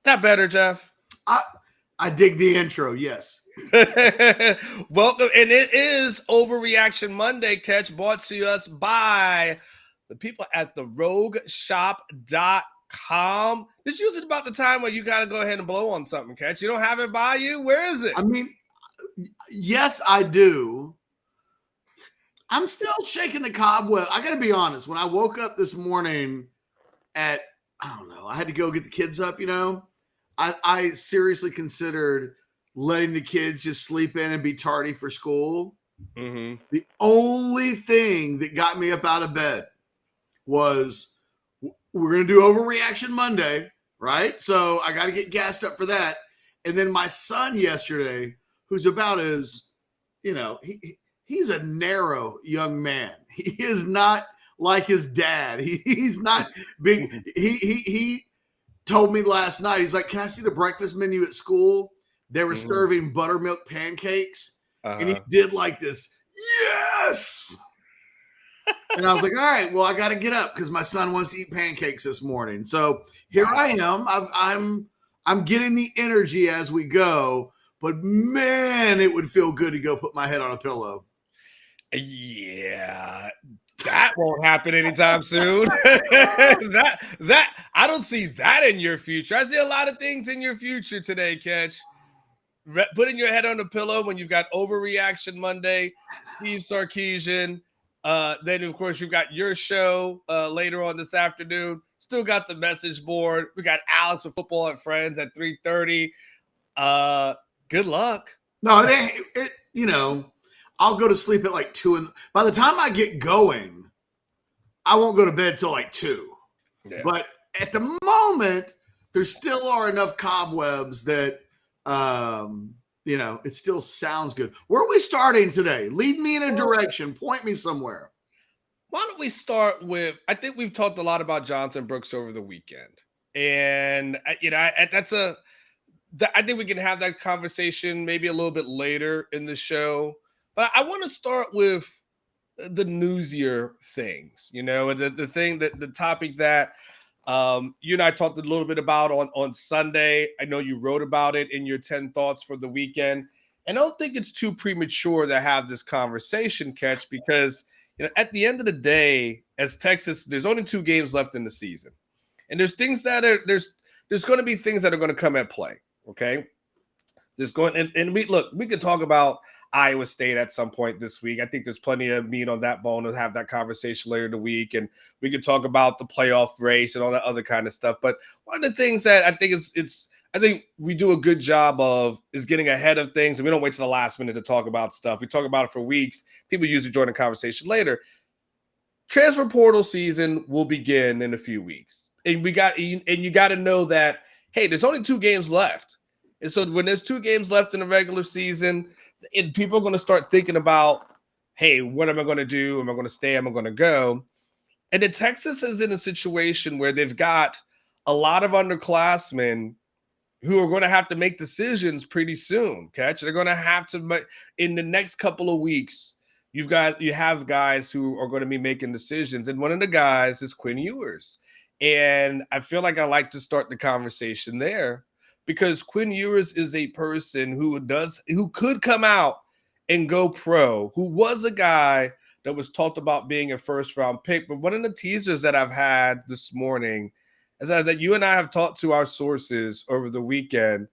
that better, Jeff? I dig the intro, yes. Welcome, and it is Overreaction Monday, Catch, brought to us by the people at the rogueshop.com. It's usually about the time where you got to go ahead and blow on something, Catch. You don't have it by you? Where is it? I mean, yes, I do. I'm still shaking the cobweb. I got to be honest. When I woke up this morning at, I don't know, I had to go get the kids up, I seriously considered letting the kids just sleep in and be tardy for school. Mm-hmm. The only thing that got me up out of bed was we're going to do Overreaction Monday, right? So I got to get gassed up for that. And then my son yesterday, who's about as, he's a narrow young man. He is not like his dad. He's not big. He told me last night, he's like, can I see the breakfast menu at school? They were serving buttermilk pancakes. And he did like this, yes. And I was like, all right, well, I got to get up because my son wants to eat pancakes this morning. So here I am. I'm getting the energy as we go. But man, it would feel good to go put my head on a pillow. Yeah, that won't happen anytime soon. that I don't see that in your future. I see a lot of things in your future today, Catch. Putting your head on the pillow when you've got Overreaction Monday, Steve Sarkisian. Then, of course, you've got your show later on this afternoon. Still got the message board. We got Alex with Football and Friends at 3:30. Good luck. No, I'll go to sleep at like 2. And by the time I get going, I won't go to bed till like 2. Yeah. But at the moment, there still are enough cobwebs that, it still sounds good. Where are we starting today? Lead me in a direction. Point me somewhere. Why don't we start with, I think we've talked a lot about Jonathon Brooks over the weekend. And, I think we can have that conversation maybe a little bit later in the show. But I want to start with the newsier things, the topic that you and I talked a little bit about on Sunday. I know you wrote about it in your 10 thoughts for the weekend. And I don't think it's too premature to have this conversation, Catch, because at the end of the day, as Texas, there's only 2 games left in the season. And there's things that are there's going to be things that are going to come at play. Okay. There's going and we can talk about Iowa State at some point this week. I think there's plenty of meat on that bone to have that conversation later in the week. And we can talk about the playoff race and all that other kind of stuff. But one of the things that I think I think we do a good job of is getting ahead of things. And we don't wait till the last minute to talk about stuff. We talk about it for weeks. People usually join the conversation later. Transfer portal season will begin in a few weeks. And you got to know that, hey, there's only 2 games left. And so when there's 2 games left in the regular season, and people are going to start thinking about, hey, what am I going to do? Am I going to stay? Am I going to go? And then Texas is in a situation where they've got a lot of underclassmen who are going to have to make decisions pretty soon, Catch. They're going to have to, in the next couple of weeks, you have guys who are going to be making decisions. And one of the guys is Quinn Ewers. And I feel like I like to start the conversation there, because Quinn Ewers is a person who could come out and go pro, who was a guy that was talked about being a first-round pick. But one of the teasers that I've had this morning is that you and I have talked to our sources over the weekend,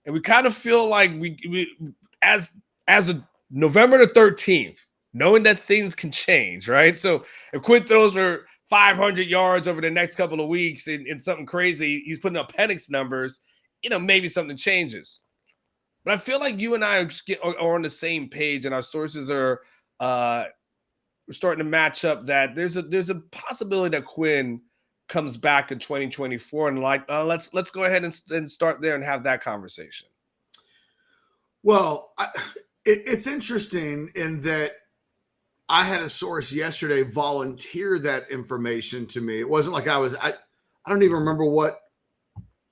and we kind of feel like we as of November the 13th, knowing that things can change, right? So if Quinn throws for 500 yards over the next couple of weeks in something crazy, he's putting up Penix numbers, maybe something changes. But I feel like you and I are on the same page, and our sources are starting to match up that there's a possibility that Quinn comes back in 2024. And let's go ahead and start there and have that conversation. Well, it's interesting in that I had a source yesterday volunteer that information to me. It wasn't like I don't even remember what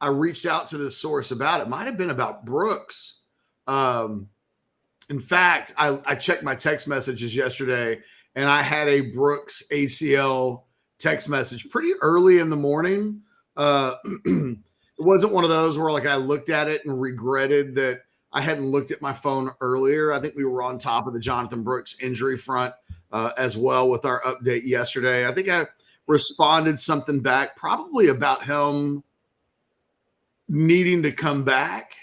I reached out to this source about. It might have been about Brooks. In fact, I checked my text messages yesterday, and I had a Brooks ACL text message pretty early in the morning. It wasn't one of those where like I looked at it and regretted that I hadn't looked at my phone earlier. I think we were on top of the Jonathon Brooks injury front as well with our update yesterday. I think I responded something back probably about him needing to come back.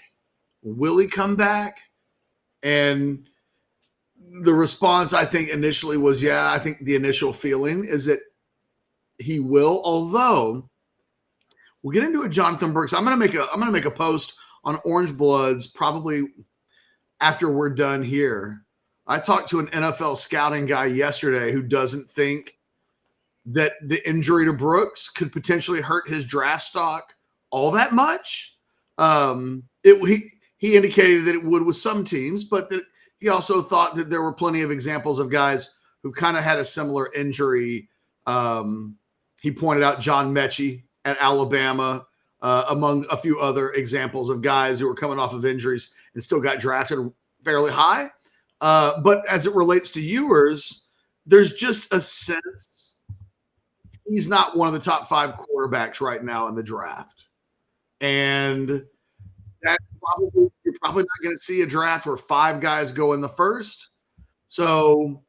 Will he come back? And the response I think initially was, yeah, I think the initial feeling is that he will, although we'll get into it. Jonathon Brooks. I'm gonna make a post on Orange Bloods probably after we're done here. I talked to an NFL scouting guy yesterday who doesn't think that the injury to Brooks could potentially hurt his draft stock all that much. He indicated that it would with some teams, but that he also thought that there were plenty of examples of guys who kind of had a similar injury. He pointed out John Mechie at Alabama, among a few other examples of guys who were coming off of injuries and still got drafted fairly high. But as it relates to Ewers, there's just a sense he's not one of the top 5 quarterbacks right now in the draft. And that you're probably not going to see a draft where 5 guys go in the first. So,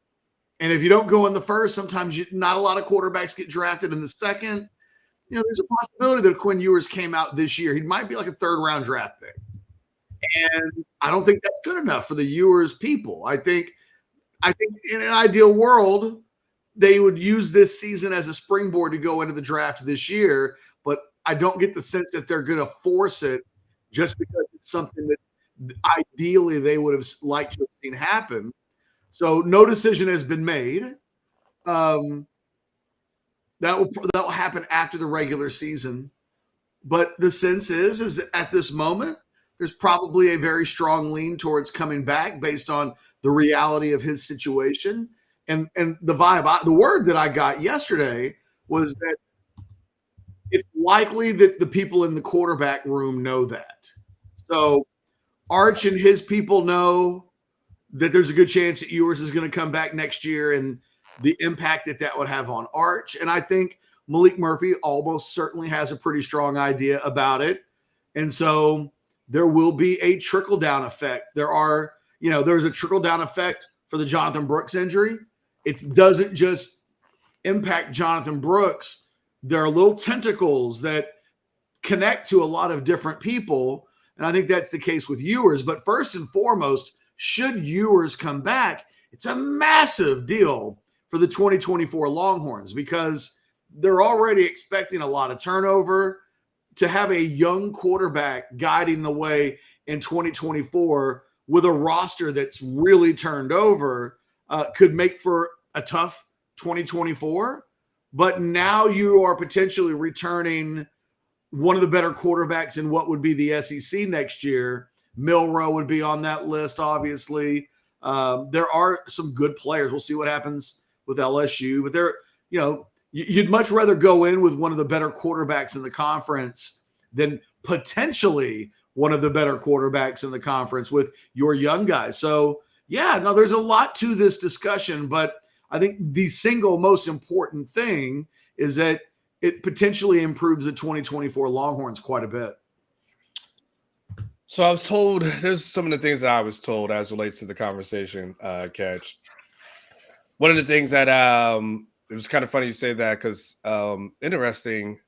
and if you don't go in the first, sometimes not a lot of quarterbacks get drafted in the second. You know, there's a possibility that Quinn Ewers came out this year. He might be like a 3rd round draft pick. And I don't think that's good enough for the Ewers people. I think in an ideal world, they would use this season as a springboard to go into the draft this year. But I don't get the sense that they're going to force it just because it's something that ideally they would have liked to have seen happen. So no decision has been made. That will happen after the regular season. But the sense is that at this moment, there's probably a very strong lean towards coming back based on the reality of his situation. And the vibe, the word that I got yesterday was that it's likely that the people in the quarterback room know that. So Arch and his people know that there's a good chance that Ewers is going to come back next year and the impact that would have on Arch. And I think Malik Murphy almost certainly has a pretty strong idea about it. And so there will be a trickle-down effect. There's a trickle-down effect for the Jonathon Brooks injury. It doesn't just impact Jonathon Brooks. There are little tentacles that connect to a lot of different people. And I think that's the case with Ewers. But first and foremost, should Ewers come back, it's a massive deal for the 2024 Longhorns because they're already expecting a lot of turnover. To have a young quarterback guiding the way in 2024 with a roster that's really turned over could make for a tough 2024. But now you are potentially returning one of the better quarterbacks in what would be the SEC next year. Milroe would be on that list, obviously. There are some good players. We'll see what happens with LSU. But you'd much rather go in with one of the better quarterbacks in the conference than potentially one of the better quarterbacks in the conference with your young guys. So, there's a lot to this discussion, but I think the single most important thing is that it potentially improves the 2024 Longhorns quite a bit. So I was told, there's some of the things that I was told as relates to the conversation, Catch. One of the things that it was kind of funny you say that because interesting,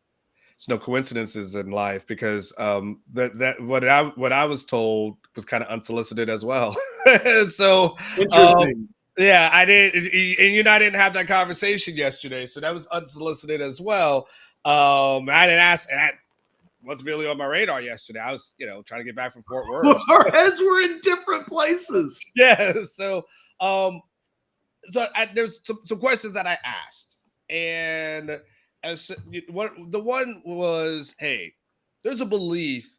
it's no coincidences in life because that what I was told was kind of unsolicited as well. So interesting. I did, and I didn't have that conversation yesterday, so that was unsolicited as well. I didn't ask. That wasn't really on my radar yesterday. I was, trying to get back from Fort Worth. Our heads were in different places. Yeah. So, there's some questions that I asked, and the one was, hey, there's a belief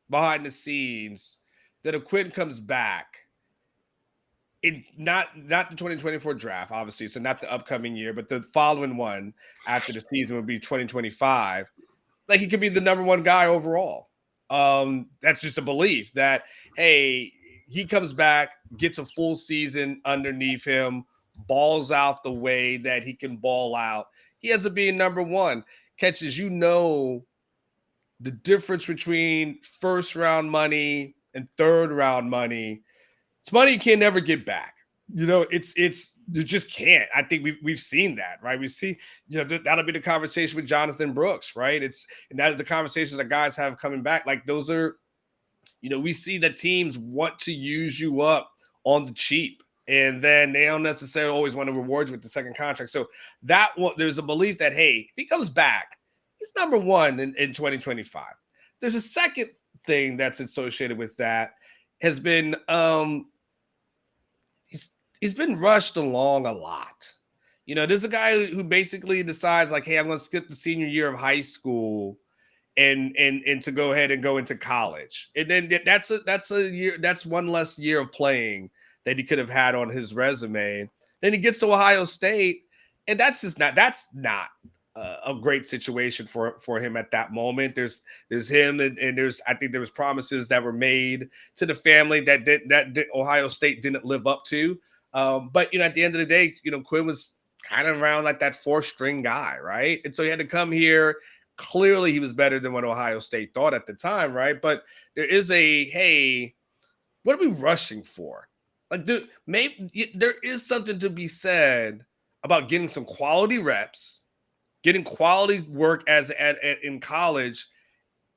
behind the scenes that if Quinn comes back, not the 2024 draft, obviously, so not the upcoming year, but the following one after the season would be 2025. Like he could be the number 1 guy overall. That's just a belief that, hey, he comes back, gets a full season underneath him, balls out the way that he can ball out. He ends up being number 1. Catches, the difference between first round money and third round money, it's money you can never get back. It's you just can't. I think we've seen that, right? We see, that'll be the conversation with Jonathan Brooks, right? And that's the conversations that guys have coming back. Like those are, we see that teams want to use you up on the cheap, and then they don't necessarily always want to reward you with the second contract. So there's a belief that, hey, if he comes back, he's number one in 2025. There's a second thing that's associated with that has been he's been rushed along a lot. There's a guy who basically decides like, hey, I'm going to skip the senior year of high school and to go ahead and go into college. And then that's a year, that's one less year of playing that he could have had on his resume. Then he gets to Ohio State, and that's not a great situation for him at that moment. There's him and I think there was promises that were made to the family that Ohio State didn't live up to. But at the end of the day, Quinn was kind of around like that fourth string guy, right? And so he had to come here. Clearly, he was better than what Ohio State thought at the time, right? But there is hey, what are we rushing for? Like, maybe there is something to be said about getting some quality reps, getting quality work in college,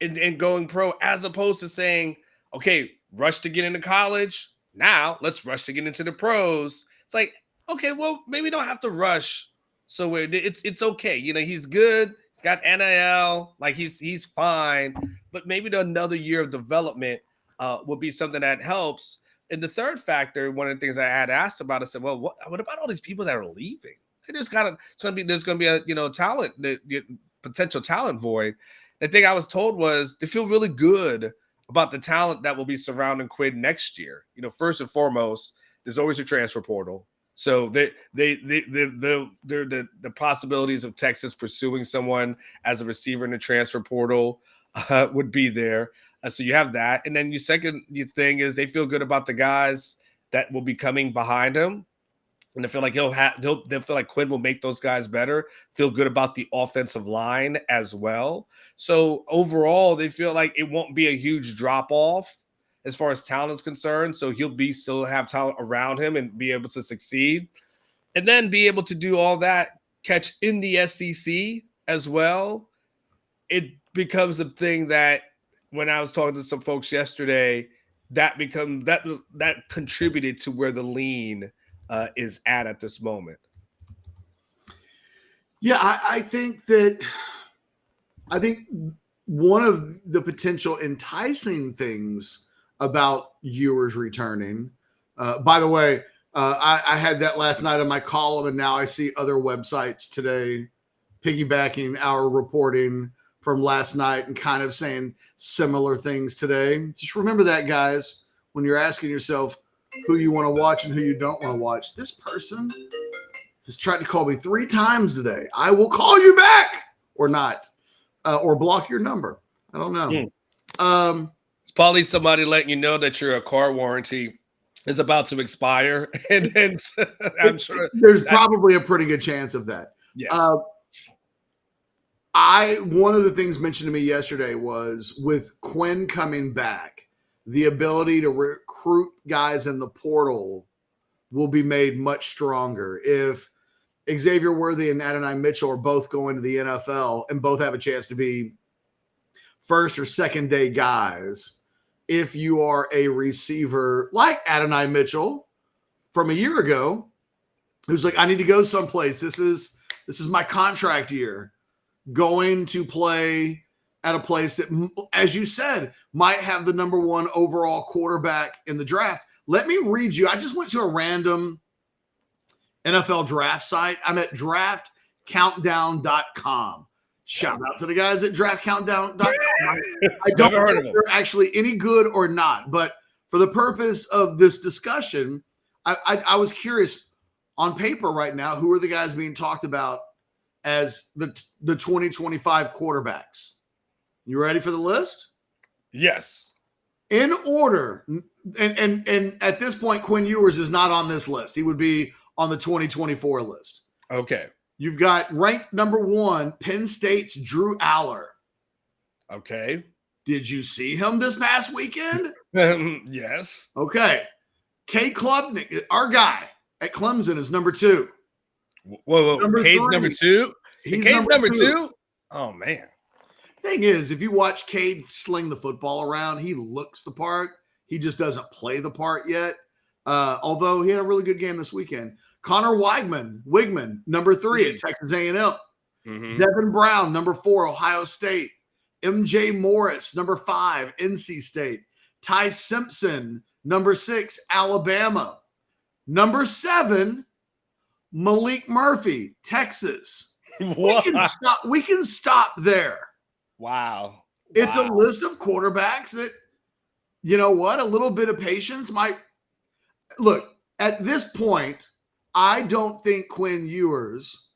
and going pro, as opposed to saying, okay, rush to get into college. Now let's rush to get into the pros. It's like, okay, well, maybe we don't have to rush. So it's okay. He's good. He's got NIL. Like he's fine. But maybe another year of development will be something that helps. And the third factor, one of the things I had asked about, I said, well, what about all these people that are leaving? There's going to be a talent, potential talent void. The thing I was told was they feel really good about the talent that will be surrounding Quinn next year. First and foremost, there's always a transfer portal. So the possibilities of Texas pursuing someone as a receiver in the transfer portal would be there. So you have that. And then your thing is they feel good about the guys that will be coming behind him. And they feel like they'll feel like Quinn will make those guys better, feel good about the offensive line as well. So overall, they feel like it won't be a huge drop off as far as talent is concerned. So he'll still have talent around him and be able to succeed, and then be able to do all that, catch in the SEC as well. It becomes a thing that when I was talking to some folks yesterday, that contributed to where the lean is at this moment. Yeah, I think one of the potential enticing things about Ewers returning, by the way, I had that last night on my column, and now I see other websites today piggybacking our reporting from last night and kind of saying similar things today. Just remember that, guys, when you're asking yourself who you want to watch and who you don't want to watch. This person has tried to call me 3 times today. I will call you back or not, or block your number. I don't know. It's probably somebody letting you know that your car warranty is about to expire. And then I'm sure there's probably a pretty good chance of that. Yes. One of the things mentioned to me yesterday was with Quinn coming back, the ability to recruit guys in the portal will be made much stronger. If Xavier Worthy and Adonai Mitchell are both going to the NFL and both have a chance to be first or second day guys, if you are a receiver like Adonai Mitchell from a year ago, who's like, I need to go someplace. This is my contract year. Going to play at a place that, as you said, might have the number 1 overall quarterback in the draft. Let me read you. I just went to a random NFL draft site. I'm at draftcountdown.com. Shout out to the guys at draftcountdown.com. I don't know if they're actually any good or not, but for the purpose of this discussion, I was curious, on paper right now, who are the guys being talked about as the 2025 quarterbacks? You ready for the list? Yes. In order, and at this point, Quinn Ewers is not on this list. He would be on the 2024 list. Okay. You've got ranked number 1, Penn State's Drew Aller. Okay. Did you see him this past weekend? Yes. Okay. Cade Klubnik, our guy at Clemson, is number 2. Whoa. Number Cade's 3, number 2? And he's Cade's number number 2. 2? Oh, man. Thing is, if you watch Cade sling the football around, he looks the part. He just doesn't play the part yet. Although he had a really good game this weekend. Connor Wigman, number 3 at Texas A&M. Mm-hmm. Devin Brown, number 4, Ohio State. MJ Morris, number 5, NC State. Ty Simpson, number 6, Alabama. Number 7, Malik Murphy, Texas. What? We can stop there. Wow. It's a list of quarterbacks that, you know what, a little bit of patience might look. At this point, I don't think Quinn Ewers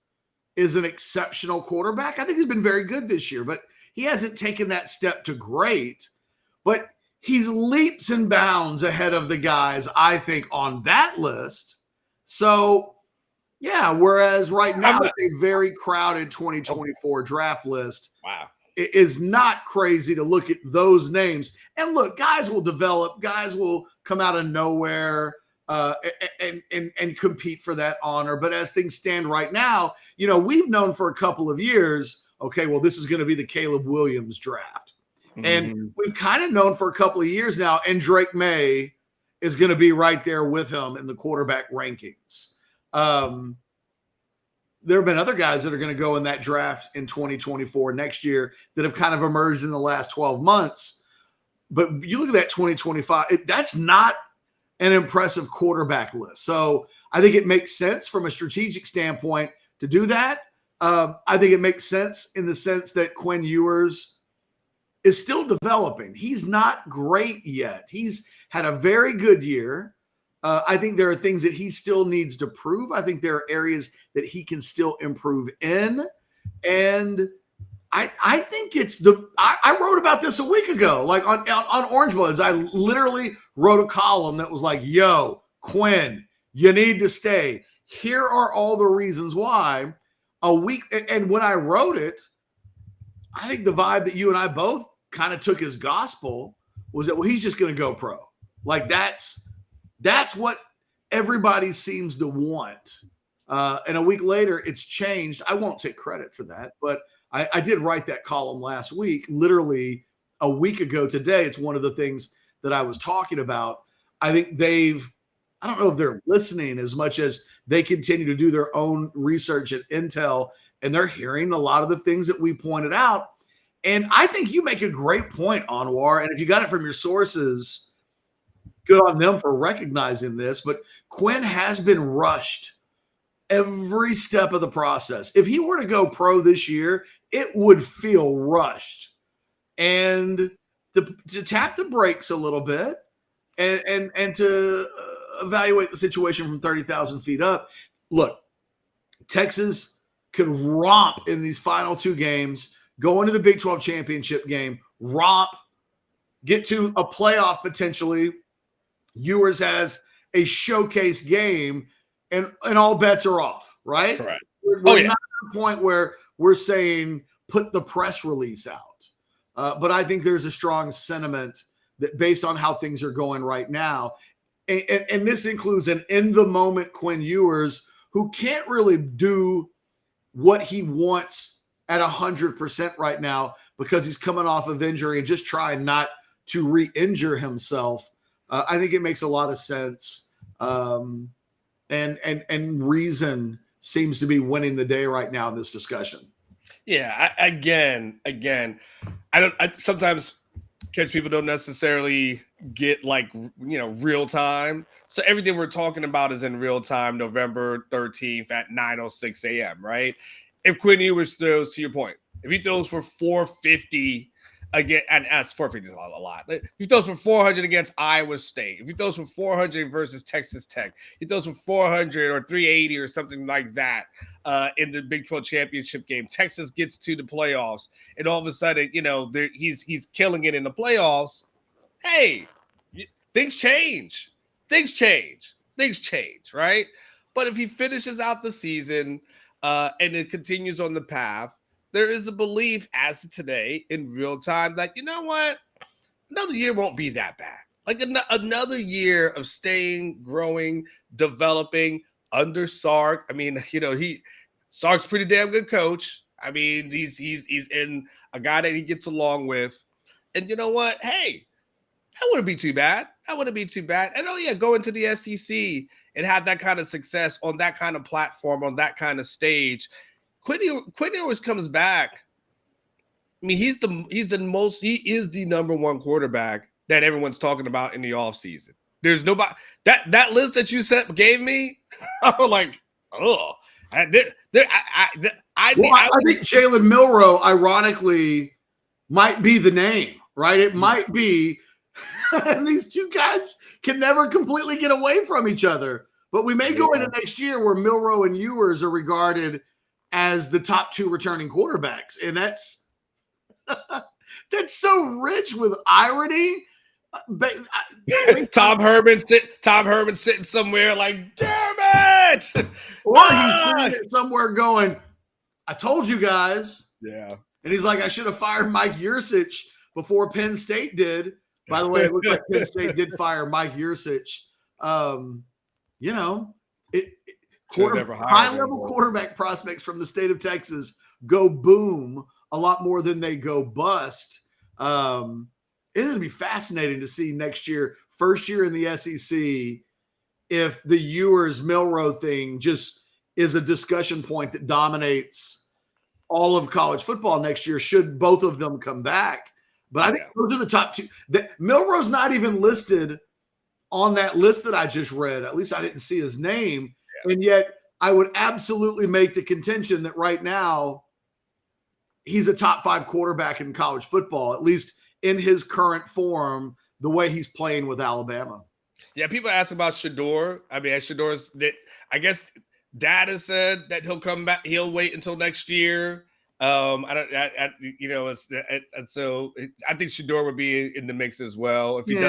is an exceptional quarterback. I think he's been very good this year, but he hasn't taken that step to great. But he's leaps and bounds ahead of the guys, I think, on that list. So, yeah, whereas right now it's a very crowded 2024 draft list. Wow. It is not crazy to look at those names. And look, guys will develop. Guys will come out of nowhere and compete for that honor. But as things stand right now, you know, we've known for a couple of years, okay, well, this is going to be the Caleb Williams draft. Mm-hmm. And we've kind of known for a couple of years now, and Drake May is going to be right there with him in the quarterback rankings. There have been other guys that are going to go in that draft in 2024 next year that have kind of emerged in the last 12 months. But you look at that 2025, that's not an impressive quarterback list. So I think it makes sense from a strategic standpoint to do that. I think it makes sense in the sense that Quinn Ewers is still developing. He's not great yet. He's had a very good year. I think there are things that he still needs to prove. I think there are areas that he can still improve in. And I think it's I wrote about this a week ago, like on Orange Bloods. I literally wrote a column that was like, yo, Quinn, you need to stay. Here are all the reasons why. And when I wrote it, I think the vibe that you and I both kind of took as gospel was that, well, he's just going to go pro. Like that's what everybody seems to want. And a week later, it's changed. I won't take credit for that, but I did write that column last week, literally a week ago today. It's one of the things that I was talking about. I think I don't know if they're listening as much as they continue to do their own research and intel, and they're hearing a lot of the things that we pointed out. And I think you make a great point, Anwar. And if you got it from your sources, good on them for recognizing this. But Quinn has been rushed every step of the process. If he were to go pro this year, it would feel rushed. And to tap the brakes a little bit and to evaluate the situation from 30,000 feet up. Look, Texas could romp in these final 2 games, go into the Big 12 championship game, romp, get to a playoff potentially. Ewers has a showcase game, and all bets are off, right? Correct. We're not at the point where we're saying put the press release out. But I think there's a strong sentiment that based on how things are going right now, and this includes an in-the-moment Quinn Ewers who can't really do what he wants at 100% right now because he's coming off of injury and just trying not to re-injure himself. I think it makes a lot of sense. And reason seems to be winning the day right now in this discussion. Yeah, again, I sometimes catch people don't necessarily get real time. So everything we're talking about is in real time, November 13th at 9:06 a.m., right? If Quinn Ewers throws, to your point, if he throws for 450 again, and that's 450 is a lot. If he throws for 400 against Iowa State, if he throws for 400 versus Texas Tech, he throws for 400 or 380 or something like that in the Big 12 championship game. Texas gets to the playoffs, and all of a sudden, he's killing it in the playoffs. Hey, things change. Things change, right? But if he finishes out the season and it continues on the path, there is a belief as of today in real time that, you know what, another year won't be that bad. Like another year of staying, growing, developing under Sark. I mean, Sark's pretty damn good coach. I mean, he's in a guy that he gets along with. And you know what? Hey, that wouldn't be too bad. That wouldn't be too bad. And go into the SEC and have that kind of success on that kind of platform, on that kind of stage. Quinn Ewers comes back. I mean, he is the number one quarterback that everyone's talking about in the offseason. There's nobody that list that you gave me. I'm like, oh, I think Jalen Milroe, ironically, might be the name, right? It might be. And these two guys can never completely get away from each other. But we may go into next year where Milroe and Ewers are regarded as the top two returning quarterbacks. And that's so rich with irony. Tom Herman sitting somewhere like, damn it! Or he's sitting somewhere going, I told you guys. Yeah. And he's like, I should have fired Mike Yurcich before Penn State did. By the way, it looks like Penn State did fire Mike Yurcich. High-level quarterback prospects from the state of Texas go boom a lot more than they go bust. It's going to be fascinating to see next year, first year in the SEC, if the Ewers-Milroe thing just is a discussion point that dominates all of college football next year, should both of them come back. But I think those are the top two. Milroe's not even listed on that list that I just read. At least I didn't see his name. Yeah. And yet I would absolutely make the contention that right now he's a top 5 quarterback in college football, at least in his current form, the way he's playing with Alabama. Yeah, people ask about Shedeur. I mean, Shedor's that I guess data said that he'll come back. He'll wait until next year. So I think Shedeur would be in the mix as well. I think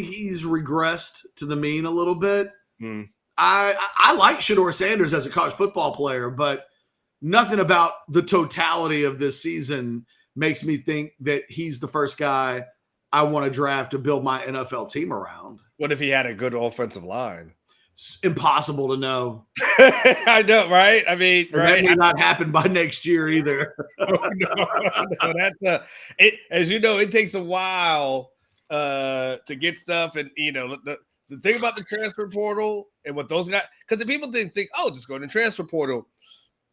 he's regressed to the mean a little bit. I like Shedeur Sanders as a college football player, but nothing about the totality of this season makes me think that he's the first guy I want to draft to build my NFL team around. What if he had a good offensive line? It's impossible to know. I know, right? I mean, that may not happen by next year either. No, as you know, it takes a while to get stuff, and the thing about the transfer portal and what those guys, because the people didn't think, just go to the transfer portal.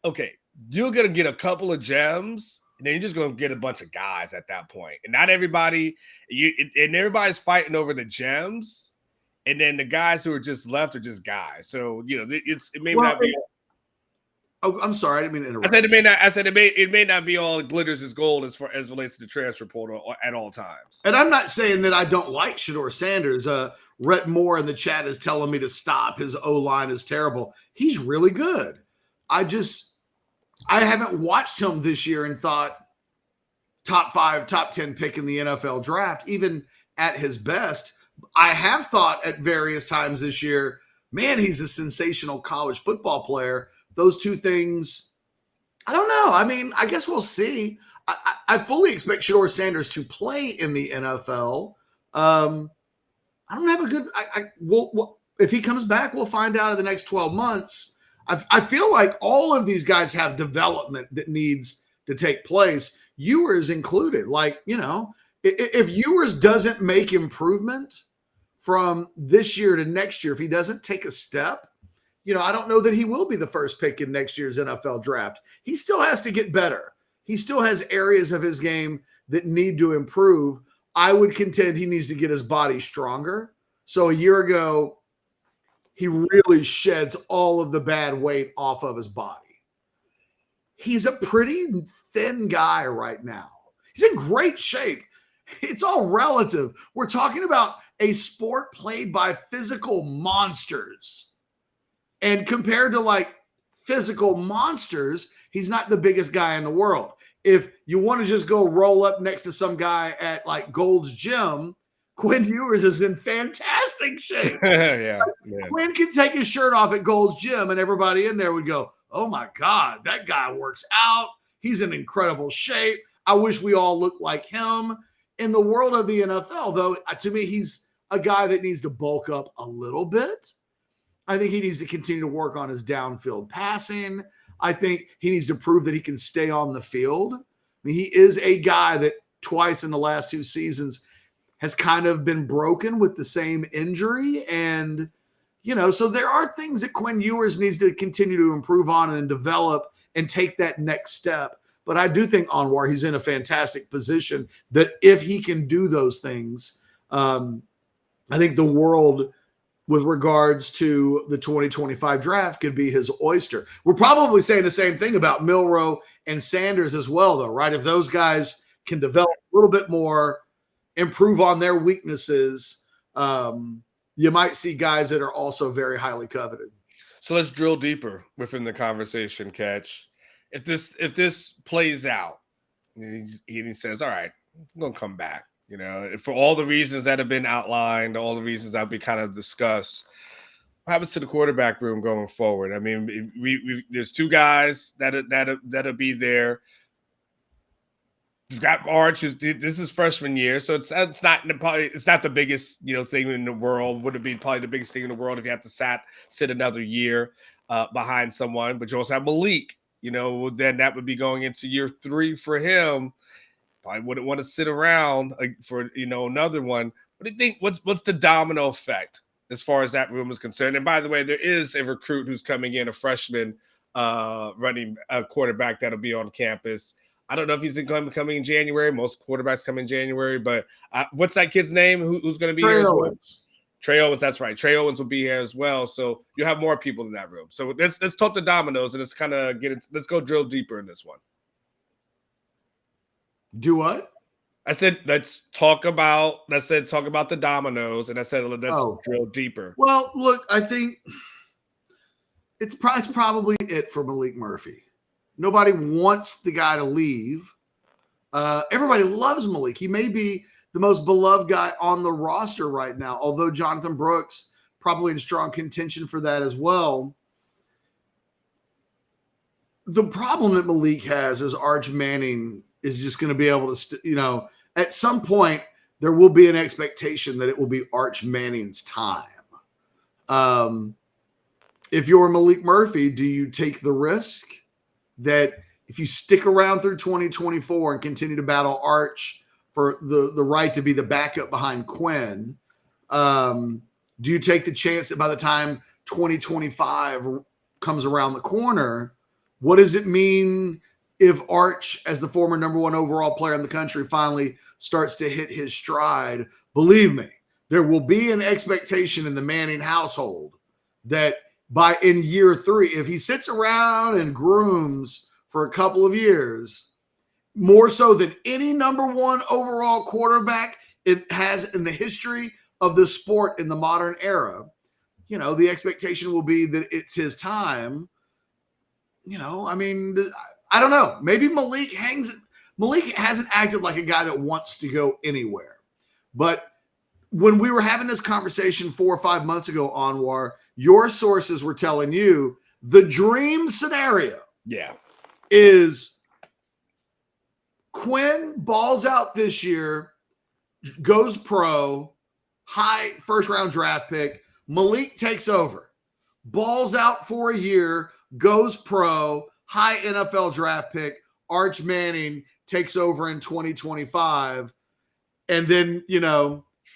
Okay, you're gonna get a couple of gems, and then you're just gonna get a bunch of guys at that point, and not everybody. Everybody's fighting over the gems. And then the guys who are just left are just guys. So, it may not be. Oh, I'm sorry. I didn't mean to interrupt. It may not be all glitters as gold as relates to the transfer portal at all times. And I'm not saying that I don't like Shedeur Sanders. Rhett Moore in the chat is telling me to stop. His O-line is terrible. He's really good. I haven't watched him this year and thought top 5, top 10 pick in the NFL draft, even at his best. I have thought at various times this year, man, he's a sensational college football player. Those two things, I don't know. I mean, I guess we'll see. I fully expect Shedeur Sanders to play in the NFL. I don't have a good if he comes back, we'll find out in the next 12 months. I feel like all of these guys have development that needs to take place, Ewers included. If Ewers doesn't make improvement from this year to next year, if he doesn't take a step, I don't know that he will be the first pick in next year's NFL draft. He still has to get better. He still has areas of his game that need to improve. I would contend he needs to get his body stronger. So a year ago, he really sheds all of the bad weight off of his body. He's a pretty thin guy right now. He's in great shape. It's all relative. We're talking about a sport played by physical monsters. And compared to physical monsters, he's not the biggest guy in the world. If you want to just go roll up next to some guy at Gold's Gym, Quinn Ewers is in fantastic shape. Yeah. Quinn can take his shirt off at Gold's Gym and everybody in there would go, oh my God, that guy works out. He's in incredible shape. I wish we all looked like him. In the world of the NFL, though, to me, he's a guy that needs to bulk up a little bit. I think he needs to continue to work on his downfield passing. I think he needs to prove that he can stay on the field. I mean, he is a guy that twice in the last 2 seasons has kind of been broken with the same injury. And, so there are things that Quinn Ewers needs to continue to improve on and develop and take that next step. But I do think Anwar, he's in a fantastic position that if he can do those things, I think the world with regards to the 2025 draft could be his oyster. We're probably saying the same thing about Milroe and Sanders as well, though, right? If those guys can develop a little bit more, improve on their weaknesses, you might see guys that are also very highly coveted. So let's drill deeper within the conversation, Catch. If this plays out, and he says, all right, I'm going to come back. For all the reasons that have been outlined, all the reasons that we kind of discussed, what happens to the quarterback room going forward? I mean, there's 2 guys that'll be there. You've got Arch. This is freshman year, so it's not the biggest thing in the world. Would it be probably the biggest thing in the world if you have to sit another year behind someone? But you also have Malik. Then that would be going into year 3 for him. I wouldn't want to sit around for another one. What do you think? What's the domino effect as far as that room is concerned? And by the way, there is a recruit who's coming in, a freshman running a quarterback that'll be on campus. I don't know if he's coming in January. Most quarterbacks come in January, but what's that kid's name? Who's going to be here? Trey Owens. That's right. Trey Owens will be here as well. So you have more people in that room. So let's talk the dominoes and let's go drill deeper in this one. Do what? I said let's talk about the dominoes, and I said let's drill deeper. Well, look, I think it's probably it for Malik Murphy. Nobody wants the guy to leave. Everybody loves Malik. He may be the most beloved guy on the roster right now, although Jonathan Brooks probably in strong contention for that as well. The problem that Malik has is Arch Manning is just going to be able to, at some point there will be an expectation that it will be Arch Manning's time. If you're Malik Murphy, do you take the risk that if you stick around through 2024 and continue to battle Arch for the right to be the backup behind Quinn, do you take the chance that by the time 2025 comes around the corner, what does it mean if Arch, as the former number 1 overall player in the country, finally starts to hit his stride? Believe me, there will be an expectation in the Manning household that in year 3, if he sits around and grooms for a couple of years, more so than any number 1 overall quarterback it has in the history of the sport in the modern era, the expectation will be that it's his time. I don't know. Maybe Malik hasn't acted like a guy that wants to go anywhere. But when we were having this conversation 4 or 5 months ago, Anwar, your sources were telling you the dream scenario is Quinn balls out this year, goes pro, high first-round draft pick. Malik takes over, balls out for a year, goes pro, high NFL draft pick. Arch Manning takes over in 2025. And then,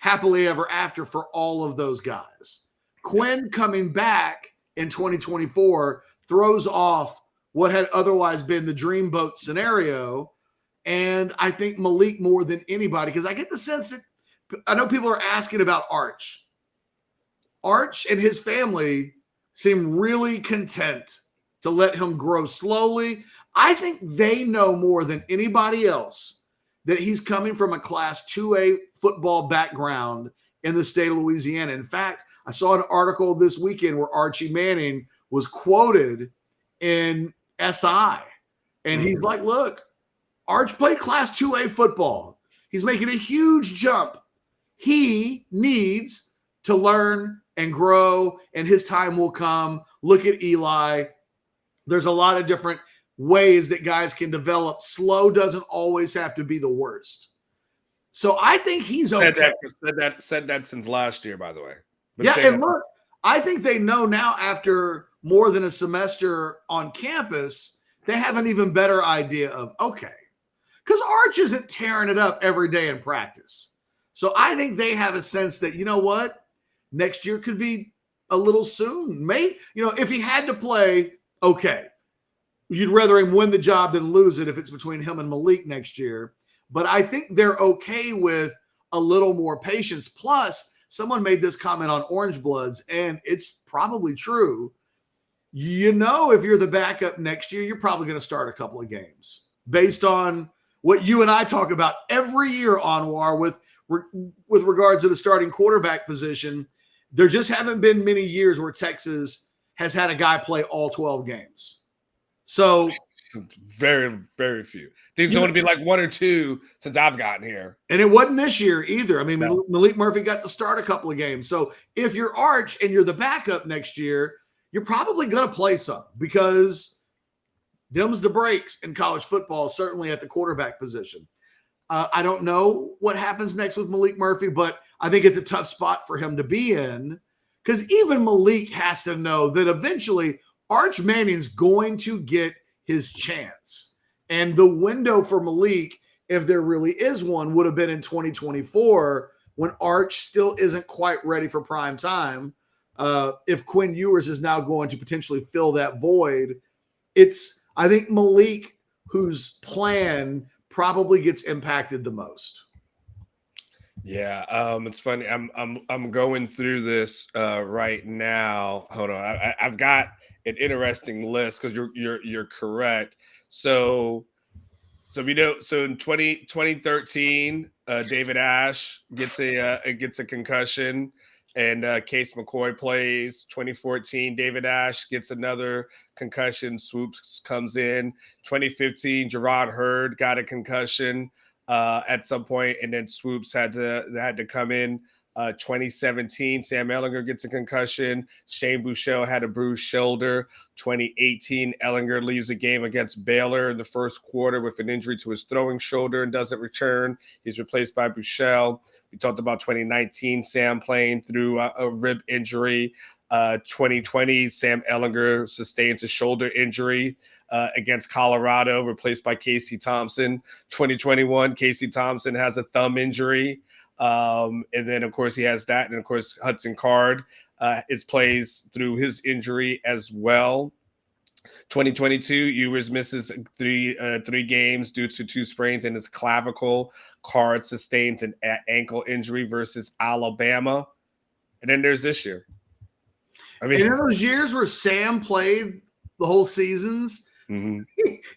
happily ever after for all of those guys. Quinn coming back in 2024 throws off what had otherwise been the dreamboat scenario. And I think Malik more than anybody, because I get the sense that I know people are asking about Arch. Arch and his family seem really content to let him grow slowly. I think they know more than anybody else that he's coming from a Class 2A football background in the state of Louisiana. In fact, I saw an article this weekend where Archie Manning was quoted in SI. And he's like, look, Arch played Class 2A football. He's making a huge jump. He needs to learn and grow, and his time will come. Look at Eli. There's a lot of different ways that guys can develop. Slow doesn't always have to be the worst. So I think he's okay. Said that since last year, by the way. Yeah, and look, I think they know now after more than a semester on campus, they have an even better idea of, okay, because Arch isn't tearing it up every day in practice. So I think they have a sense that, you know what, next year could be a little soon. Maybe, if he had to play, okay, you'd rather him win the job than lose it if it's between him and Malik next year. But I think they're okay with a little more patience. Plus, someone made this comment on Orange Bloods, and it's probably true. If you're the backup next year, you're probably going to start a couple of games based on what you and I talk about every year, Anwar, with regards to the starting quarterback position. There just haven't been many years where Texas has had a guy play all 12 games. So very, very few. There's only been like one or two since I've gotten here. And it wasn't this year either. I mean, No. Malik Murphy got to start a couple of games. So if you're Arch and you're the backup next year, you're probably going to play some because them's the breaks in college football, certainly at the quarterback position. I don't know what happens next with Malik Murphy, but I think it's a tough spot for him to be in because even Malik has to know that eventually Arch Manning's going to get his chance. And the window for Malik, if there really is one, would have been in 2024 when Arch still isn't quite ready for prime time. If Quinn Ewers is now going to potentially fill that void, I think Malik, whose plan probably gets impacted the most. Yeah, it's funny. I'm going through this right now. Hold on, I've got an interesting list because you're correct. So we know. So in 2013, David Ash gets a concussion, and Case McCoy plays. 2014, David Ash gets another concussion. Swoops comes in. 2015, Gerard Hurd got a concussion at some point, and then Swoops had to come in. 2017, Sam Ehlinger gets a concussion. Shane Buechele had a bruised shoulder. 2018, Ehlinger leaves a game against Baylor in the first quarter with an injury to his throwing shoulder and doesn't return. He's replaced by Buechele. We talked about 2019, Sam playing through a rib injury. 2020, Sam Ehlinger sustains a shoulder injury against Colorado, replaced by Casey Thompson. 2021, Casey Thompson has a thumb injury. And then, of course, he has that. And, of course, Hudson Card plays through his injury as well. 2022, Ewers misses three games due to two sprains in his clavicle. Card sustains an ankle injury versus Alabama. And then there's this year. I mean, in those years where Sam played the whole seasons, mm-hmm.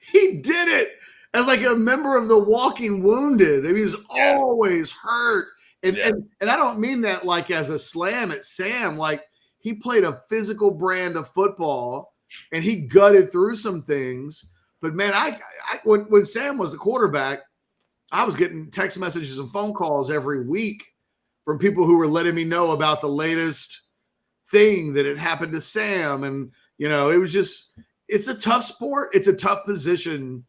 he did it as like a member of the Walking Wounded. I mean, he was always hurt. And I don't mean that like as a slam at Sam. Like, he played a physical brand of football and he gutted through some things. But man, when Sam was the quarterback, I was getting text messages and phone calls every week from people who were letting me know about the latest thing that had happened to Sam. And, it's a tough sport. It's a tough position,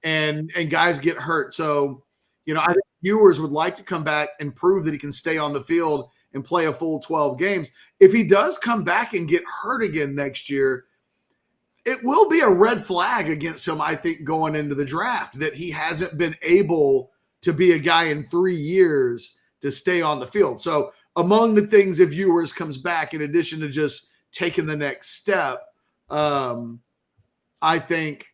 and guys get hurt. So, I think Ewers would like to come back and prove that he can stay on the field and play a full 12 games. If he does come back and get hurt again next year, it will be a red flag against him, I think, going into the draft, that he hasn't been able to be a guy in 3 years to stay on the field. So among the things, if Ewers comes back, in addition to just taking the next step, I think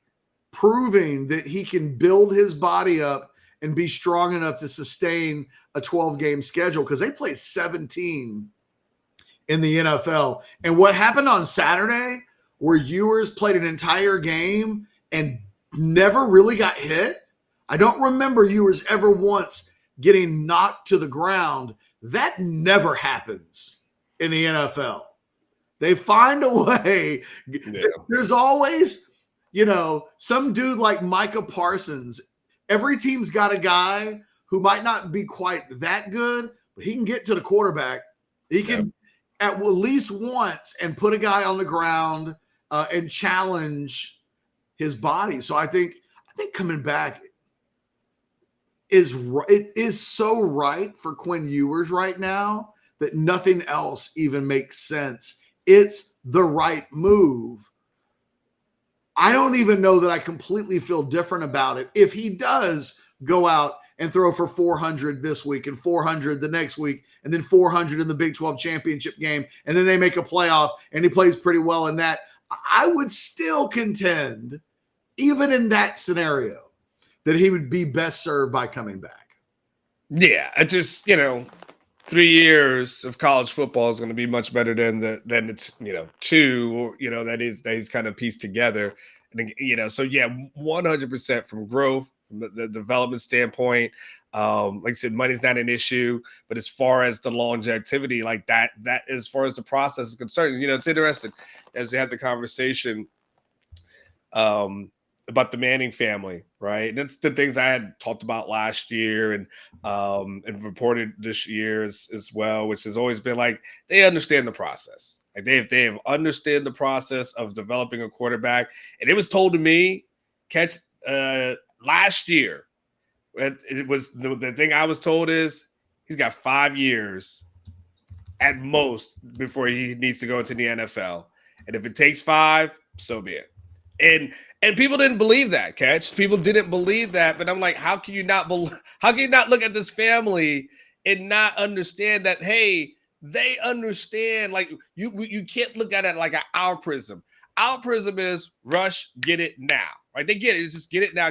proving that he can build his body up and be strong enough to sustain a 12-game schedule, because they play 17 in the NFL. And what happened on Saturday, where Ewers played an entire game and never really got hit, I don't remember Ewers ever once getting knocked to the ground. That never happens in the NFL. They find a way. Yeah. There's always, some dude like Micah Parsons. Every team's got a guy who might not be quite that good, but he can get to the quarterback. He can at least once and put a guy on the ground and challenge his body. So I think coming back is so right for Quinn Ewers right now that nothing else even makes sense. It's the right move. I don't even know that I completely feel different about it. If he does go out and throw for 400 this week and 400 the next week and then 400 in the Big 12 championship game, and then they make a playoff and he plays pretty well in that, I would still contend, even in that scenario, that he would be best served by coming back. Yeah, I just, 3 years of college football is going to be much better than it's 2, that he's kind of pieced together. And so yeah, 100% from growth, from the development standpoint. Like I said, money's not an issue, but as far as the longevity, like that as far as the process is concerned, it's interesting as we had the conversation about the Manning family, right? And that's the things I had talked about last year and reported this year as well, which has always been like they understand the process. Like they have understood the process of developing a quarterback. And it was told to me, last year. It was the thing I was told is he's got 5 years at most before he needs to go into the NFL. And if it takes 5, so be it. And people didn't believe that, Catch. People didn't believe that. But I'm like, how can you not look at this family and not understand that, hey, they understand, like you can't look at it like our prism. Our prism is rush, get it now. Right? They get it. It's just get it now.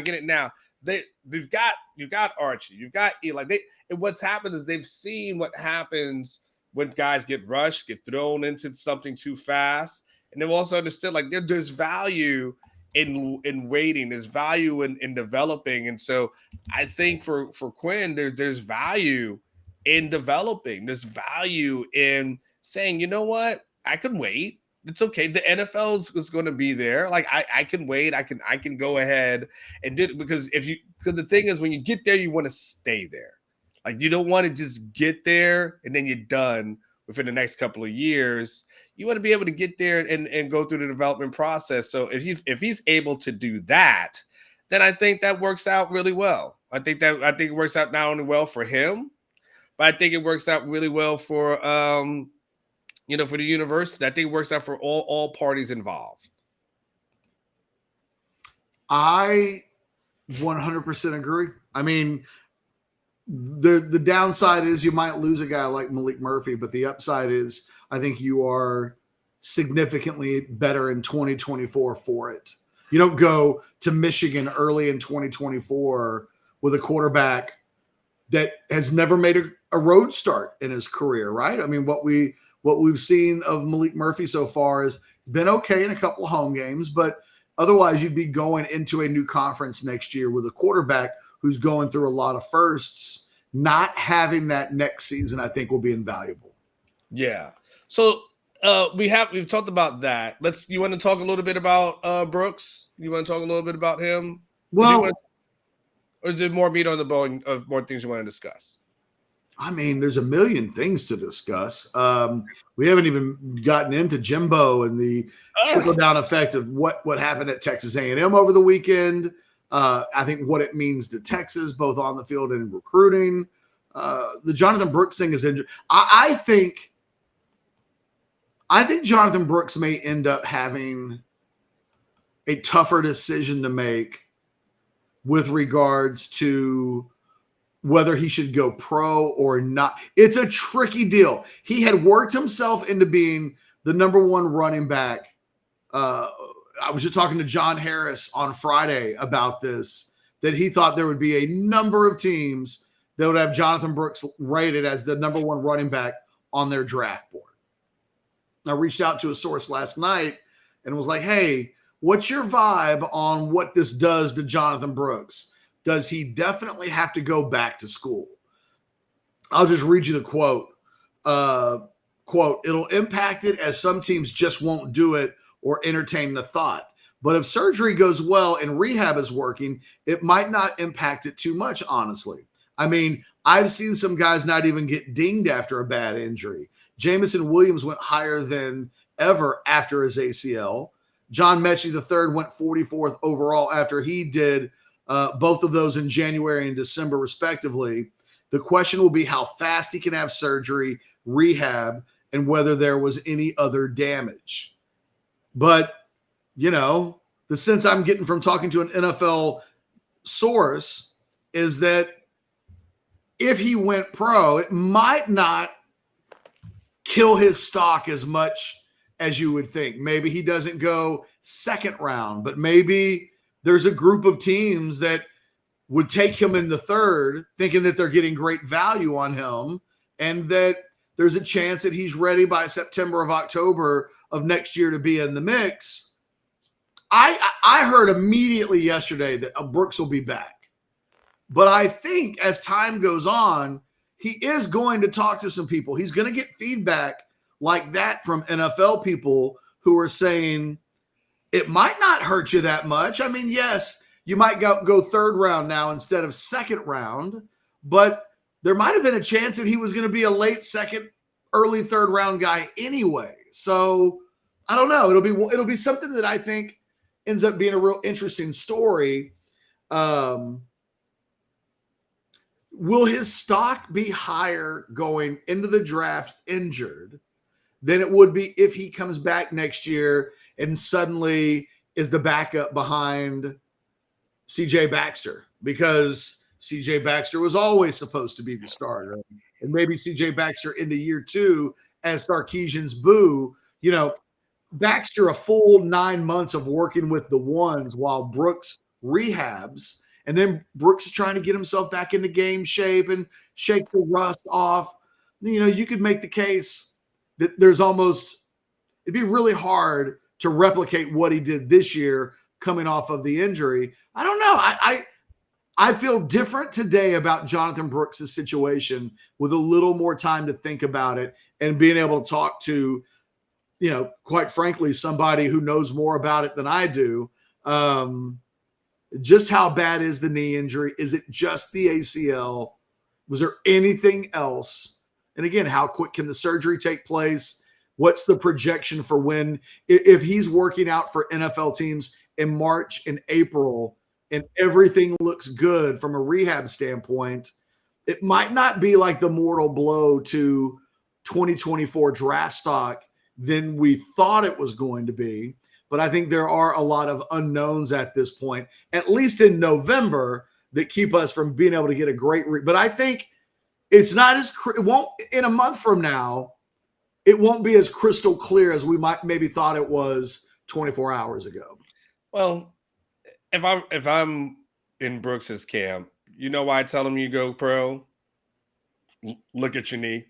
You've got Archie, you've got Eli. And what's happened is they've seen what happens when guys get rushed, get thrown into something too fast. And they've also understood like there's value in waiting, there's value in developing. And so I think for Quinn, there's value in developing. There's value in saying, you know what, I can wait. It's okay. The NFL is going to be there. Like I can wait. I can go ahead and do it because the thing is when you get there, you want to stay there. Like you don't want to just get there and then you're done within the next couple of years. You want to be able to get there and go through the development process. So if he's able to do that, then I think that works out really well. I think it works out not only well for him, but I think it works out really well for for the university. I think it works out for all parties involved. I 100% agree. I mean, the downside is you might lose a guy like Malik Murphy, but the upside is I think you are significantly better in 2024 for it. You don't go to Michigan early in 2024 with a quarterback that has never made a road start in his career, right? I mean, what we've seen of Malik Murphy so far is he's been okay in a couple of home games, but otherwise you'd be going into a new conference next year with a quarterback who's going through a lot of firsts. Not having that next season, I think, will be invaluable. Yeah. So we've talked about that. You want to talk a little bit about Brooks? You want to talk a little bit about him? Well, or is there more meat on the bone of more things you want to discuss? I mean, there's a million things to discuss. We haven't even gotten into Jimbo and the trickle-down effect of what happened at Texas A&M over the weekend. I think what it means to Texas, both on the field and in recruiting. The Jonathon Brooks thing is injured. I think Jonathon Brooks may end up having a tougher decision to make with regards to whether he should go pro or not. It's a tricky deal. He had worked himself into being the number one running back. I was just talking to John Harris on Friday about this, that he thought there would be a number of teams that would have Jonathon Brooks rated as the number one running back on their draft board. I reached out to a source last night and was like, hey, what's your vibe on what this does to Jonathon Brooks? Does he definitely have to go back to school? I'll just read you the quote. Quote, it'll impact it as some teams just won't do it or entertain the thought. But if surgery goes well and rehab is working, it might not impact it too much, honestly. I mean, I've seen some guys not even get dinged after a bad injury. Jamison Williams went higher than ever after his ACL. John Mechie III went 44th overall after he did both of those in January and December, respectively. The question will be how fast he can have surgery, rehab, and whether there was any other damage. But, the sense I'm getting from talking to an NFL source is that if he went pro, it might not kill his stock as much as you would think. Maybe he doesn't go second round, but maybe there's a group of teams that would take him in the third, thinking that they're getting great value on him, and that there's a chance that he's ready by September of October of next year to be in the mix. I heard immediately yesterday that Brooks will be back. But I think as time goes on, he is going to talk to some people. He's going to get feedback like that from NFL people who are saying it might not hurt you that much. I mean, yes, you might go third round now instead of second round, but there might have been a chance that he was going to be a late second, early third round guy anyway. So I don't know. It'll be something that I think ends up being a real interesting story. Will his stock be higher going into the draft injured than it would be if he comes back next year and suddenly is the backup behind CJ Baxter? Because CJ Baxter was always supposed to be the starter. And maybe CJ Baxter into year 2 as Sarkisian's boo, Baxter a full 9 months of working with the ones while Brooks rehabs. And then Brooks is trying to get himself back into game shape and shake the rust off. You could make the case that it'd be really hard to replicate what he did this year coming off of the injury. I don't know. I feel different today about Jonathon Brooks' situation with a little more time to think about it and being able to talk to, quite frankly, somebody who knows more about it than I do. Just how bad is the knee injury? Is it just the ACL? Was there anything else? And again, how quick can the surgery take place? What's the projection for when, if he's working out for NFL teams in March and April and everything looks good from a rehab standpoint, it might not be like the mortal blow to 2024 draft stock than we thought it was going to be. But I think there are a lot of unknowns at this point, at least in November, that keep us from being able to get a great but I think it's not it won't, in a month from now, it won't be as crystal clear as we might maybe thought it was 24 hours ago. Well, if I'm in Brooks's camp, you know why I tell him you go pro? Look at your knee.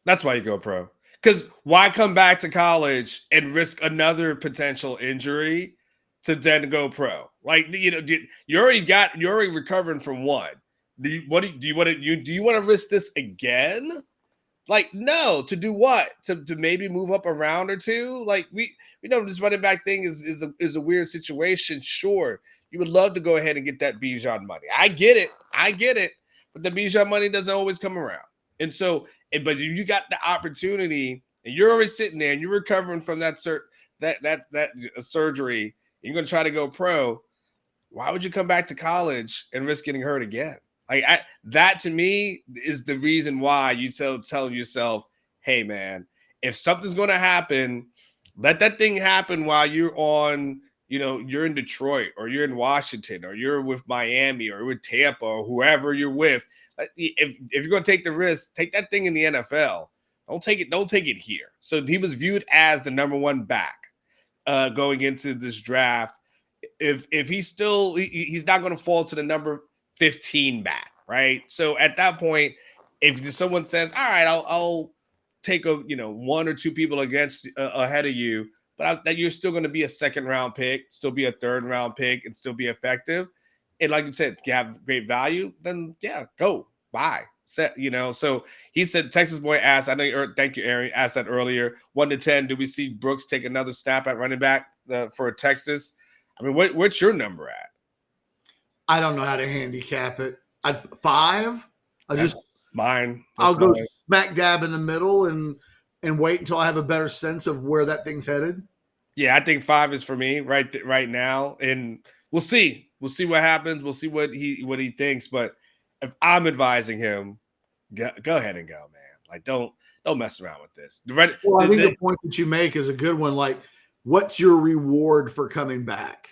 That's why you go pro. Because why come back to college and risk another potential injury to then go pro? Like, you're already recovering from one. Do you want to risk this again? Like, no. To do what? To maybe move up a round or two? Like, we know this running back thing is a weird situation. Sure, you would love to go ahead and get that Bijan money. I get it. But the Bijan money doesn't always come around. And so, but you got the opportunity, and you're already sitting there, and you're recovering from that surgery. You're going to try to go pro. Why would you come back to college and risk getting hurt again? Like, that to me is the reason why you tell yourself, "Hey, man, if something's going to happen, let that thing happen while you're on." You're in Detroit, or you're in Washington, or you're with Miami, or with Tampa, or whoever you're with. If you're going to take the risk, take that thing in the NFL. Don't take it here. So he was viewed as the number one back going into this draft. If he's not going to fall to the number 15 back, right? So at that point, if someone says, "All right, I'll take one or two people ahead of you," but that you're still going to be a second round pick, still be a third round pick, and still be effective. And like you said, you have great value, then yeah, go buy. So he said, Texas boy asked, thank you, Aaron, asked that earlier, 1 to 10, do we see Brooks take another snap at running back for Texas? I mean, what's your number at? I don't know how to handicap it. 5. Mine. I'll go smack dab in the middle and wait until I have a better sense of where that thing's headed. Yeah, I think 5 is for me right now, and we'll see. We'll see what happens. We'll see what he thinks. But if I'm advising him, go ahead and go, man. Like don't mess around with this. Well, I think the point that you make is a good one. Like, what's your reward for coming back?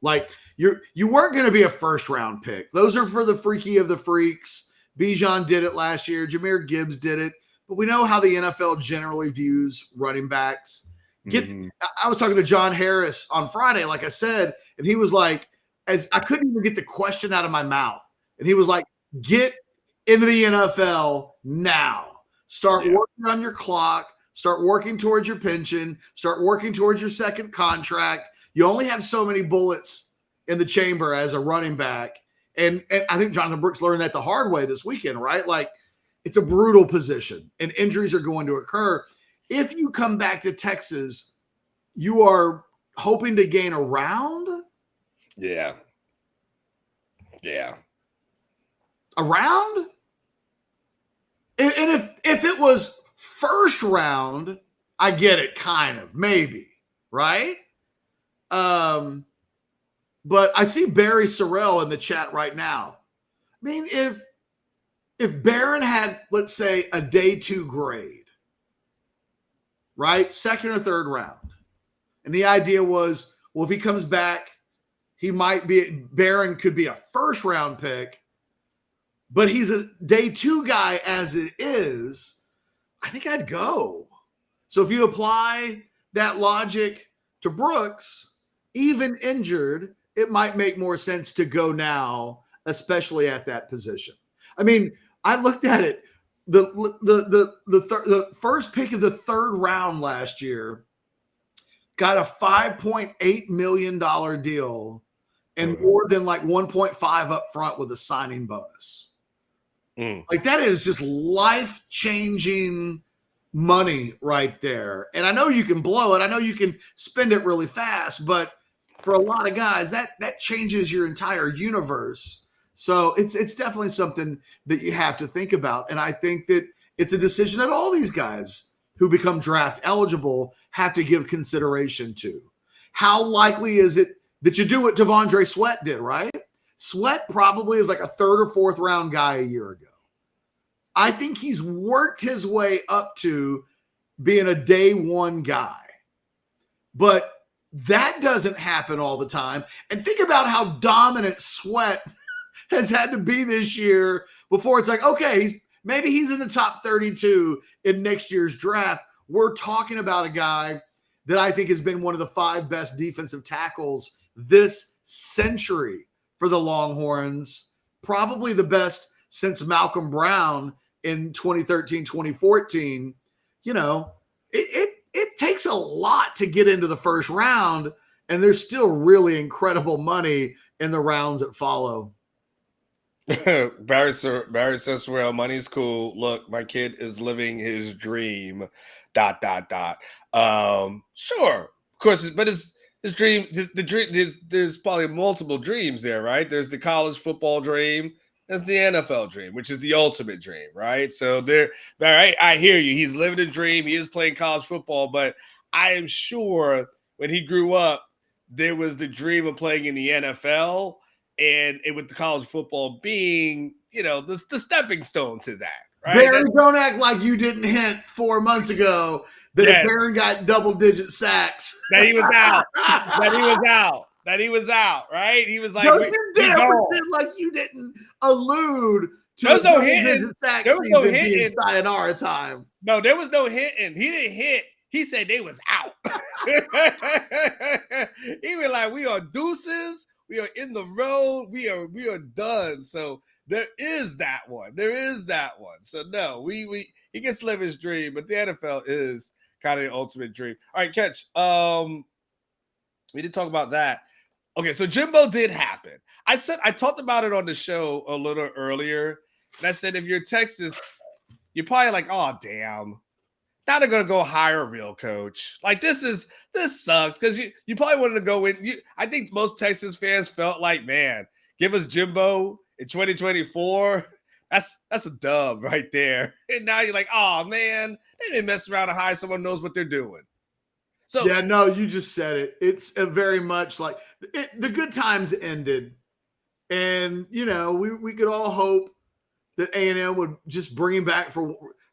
Like, you weren't going to be a first round pick. Those are for the freaky of the freaks. Bijan did it last year. Jameer Gibbs did it. But we know how the NFL generally views running backs. I was talking to John Harris on Friday, like I said, and he was like, as I couldn't even get the question out of my mouth. And he was like, get into the NFL now. Start working on your clock. Start working towards your pension. Start working towards your second contract. You only have so many bullets in the chamber as a running back. And I think Jonathan Brooks learned that the hard way this weekend, right? Like, it's a brutal position, and injuries are going to occur. If you come back to Texas, you are hoping to gain a round? Yeah. Yeah. A round? And if it was first round, I get it, kind of, maybe, right? But I see Barry Sorrell in the chat right now. I mean, if Barron had, let's say, a day 2 grade, right, second or third round, and the idea was, well, if he comes back, Barron could be a first round pick, but he's a day 2 guy as it is, I think I'd go. So if you apply that logic to Brooks, even injured, it might make more sense to go now, especially at that position. I mean, I looked at it. The first pick of the third round last year got a $5.8 million deal and more than like 1.5 up front with a signing bonus. Like, that is just life-changing money right there. And I know you can blow it. I know you can spend it really fast, but for a lot of guys, that changes your entire universe. So it's definitely something that you have to think about. And I think that it's a decision that all these guys who become draft eligible have to give consideration to. How likely is it that you do what Devondre Sweat did, right? Sweat probably is like a third or fourth round guy a year ago. I think he's worked his way up to being a day 1 guy. But that doesn't happen all the time. And think about how dominant Sweat has had to be this year before it's like, okay, maybe he's in the top 32 in next year's draft. We're talking about a guy that I think has been one of the 5 best defensive tackles this century for the Longhorns, probably the best since Malcolm Brown in 2013, 2014. You know, it takes a lot to get into the first round, and there's still really incredible money in the rounds that follow. Barry says, well, money's cool. Look, my kid is living his dream, ... Sure, of course, but his dream, the dream, there's probably multiple dreams there, right? There's the college football dream. There's the NFL dream, which is the ultimate dream, right? So I hear you. He's living a dream. He is playing college football, but I am sure when he grew up, there was the dream of playing in the NFL, and with the college football being, the stepping stone to that, right? Barry, don't act like you didn't hint 4 months ago that if Barron got double-digit sacks, that he was out. That he was out, right? He was like, no, you damn pretend like you didn't allude to there was no hitting. Sack there was season no hitting. Being sayonara time. No, there was no hitting. He didn't hit. He said they was out. He was like, we are deuces. We are in the road. We are done. So there is that one. So no, he gets to live his dream, but the NFL is kind of the ultimate dream. All right, Catch. We did talk about that. Okay, so Jimbo did happen. I talked about it on the show a little earlier, and I said if you're Texas, you're probably like, oh damn, now they're gonna go hire a real coach. Like this sucks because you probably wanted to go in. I think most Texas fans felt like, man, give us Jimbo in 2024. That's a dub right there. And now you're like, oh man, they didn't mess around and hire someone who knows what they're doing. So yeah, no, you just said it. It's a very much like the good times ended. And, we could all hope that A&M would just bring him back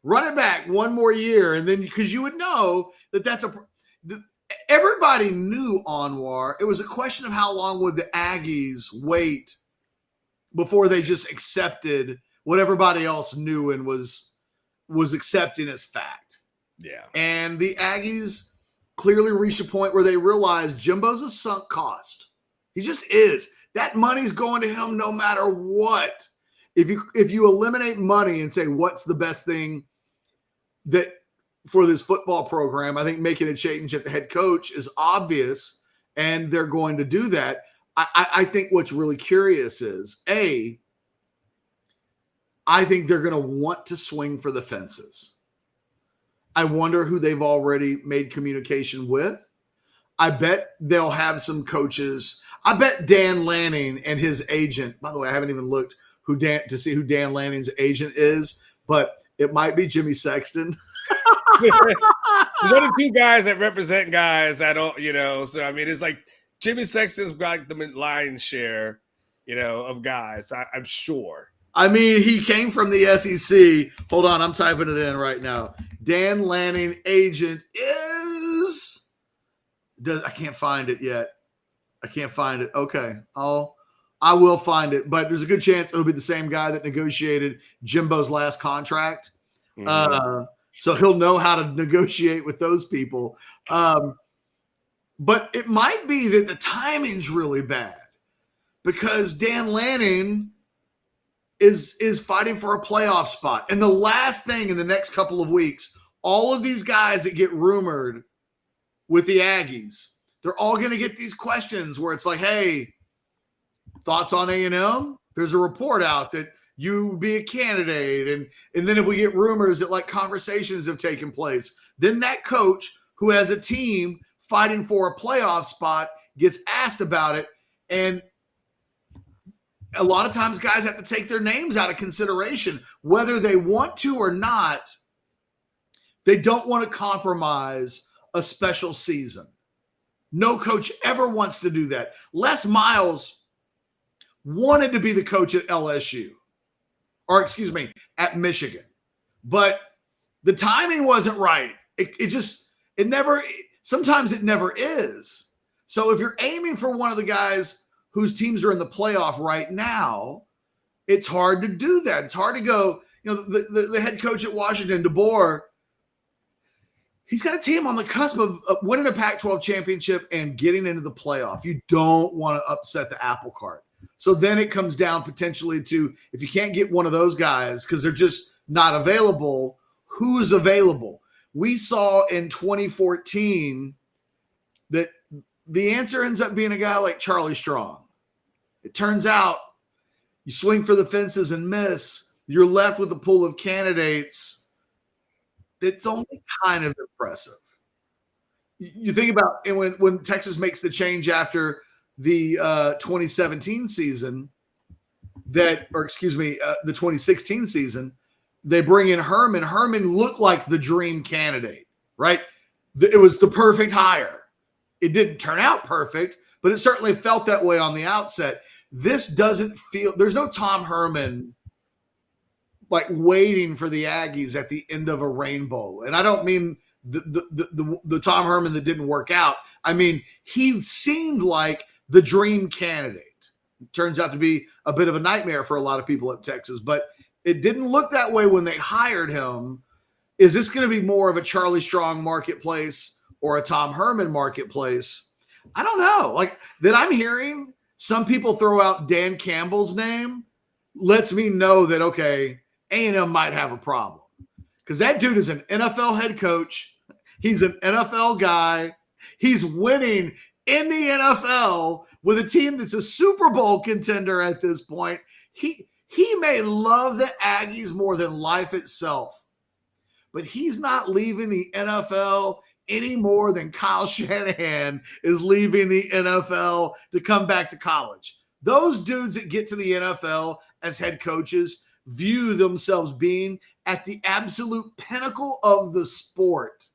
run it back one more year. And then, because you would know that's everybody knew Anwar. It was a question of how long would the Aggies wait before they just accepted what everybody else knew and was accepting as fact. Yeah. And the Aggies clearly reached a point where they realized Jimbo's a sunk cost. He just is. That money's going to him no matter what. If you eliminate money and say what's the best thing that for this football program, I think making a change at the head coach is obvious, and they're going to do that. I think what's really curious is, I think they're going to want to swing for the fences. I wonder who they've already made communication with. I bet they'll have some coaches. I bet Dan Lanning and his agent, by the way, I haven't even looked to see who Dan Lanning's agent is, but it might be Jimmy Sexton. There's only two guys that represent guys that don't, so I mean, it's like Jimmy Sexton's got the lion's share, of guys, I'm sure. I mean, he came from the SEC. Hold on, I'm typing it in right now. Dan Lanning agent is I can't find it yet. I can't find it. Okay. I will find it, but there's a good chance it'll be the same guy that negotiated Jimbo's last contract. Mm-hmm. So he'll know how to negotiate with those people. But it might be that the timing's really bad because Dan Lanning is fighting for a playoff spot. And the last thing in the next couple of weeks, all of these guys that get rumored with the Aggies, they're all going to get these questions where it's like, hey, thoughts on A&M? There's a report out that you would be a candidate. And then if we get rumors that like conversations have taken place, then that coach who has a team fighting for a playoff spot gets asked about it. And a lot of times guys have to take their names out of consideration, whether they want to or not. They don't want to compromise a special season. No coach ever wants to do that. Les Miles wanted to be the coach at LSU, or excuse me, at Michigan. But the timing wasn't right. Sometimes it never is. So if you're aiming for one of the guys whose teams are in the playoff right now, it's hard to do that. It's hard to go, the head coach at Washington, DeBoer, he's got a team on the cusp of winning a Pac-12 championship and getting into the playoff. You don't want to upset the apple cart. So then it comes down potentially to, if you can't get one of those guys because they're just not available, who's available? We saw in 2014 that the answer ends up being a guy like Charlie Strong. It turns out you swing for the fences and miss, you're left with a pool of candidates that's only kind of impressive. You think about, and when Texas makes the change after the 2017 season, the 2016 season, they bring in Herman. Herman looked like the dream candidate, right? It was the perfect hire. It didn't turn out perfect, but it certainly felt that way on the outset. This doesn't feel, there's no Tom Herman like waiting for the Aggies at the end of a rainbow. And I don't mean the Tom Herman that didn't work out. I mean, he seemed like the dream candidate. It turns out to be a bit of a nightmare for a lot of people at Texas, but it didn't look that way when they hired him. Is this going to be more of a Charlie Strong marketplace or a Tom Herman marketplace? I don't know. Like that I'm hearing some people throw out Dan Campbell's name lets me know that, okay, A&M might have a problem because that dude is an NFL head coach. He's an NFL guy. He's winning in the NFL with a team that's a Super Bowl contender at this point. He may love the Aggies more than life itself, but he's not leaving the NFL any more than Kyle Shanahan is leaving the NFL to come back to college. Those dudes that get to the NFL as head coaches view themselves being at the absolute pinnacle of the sport.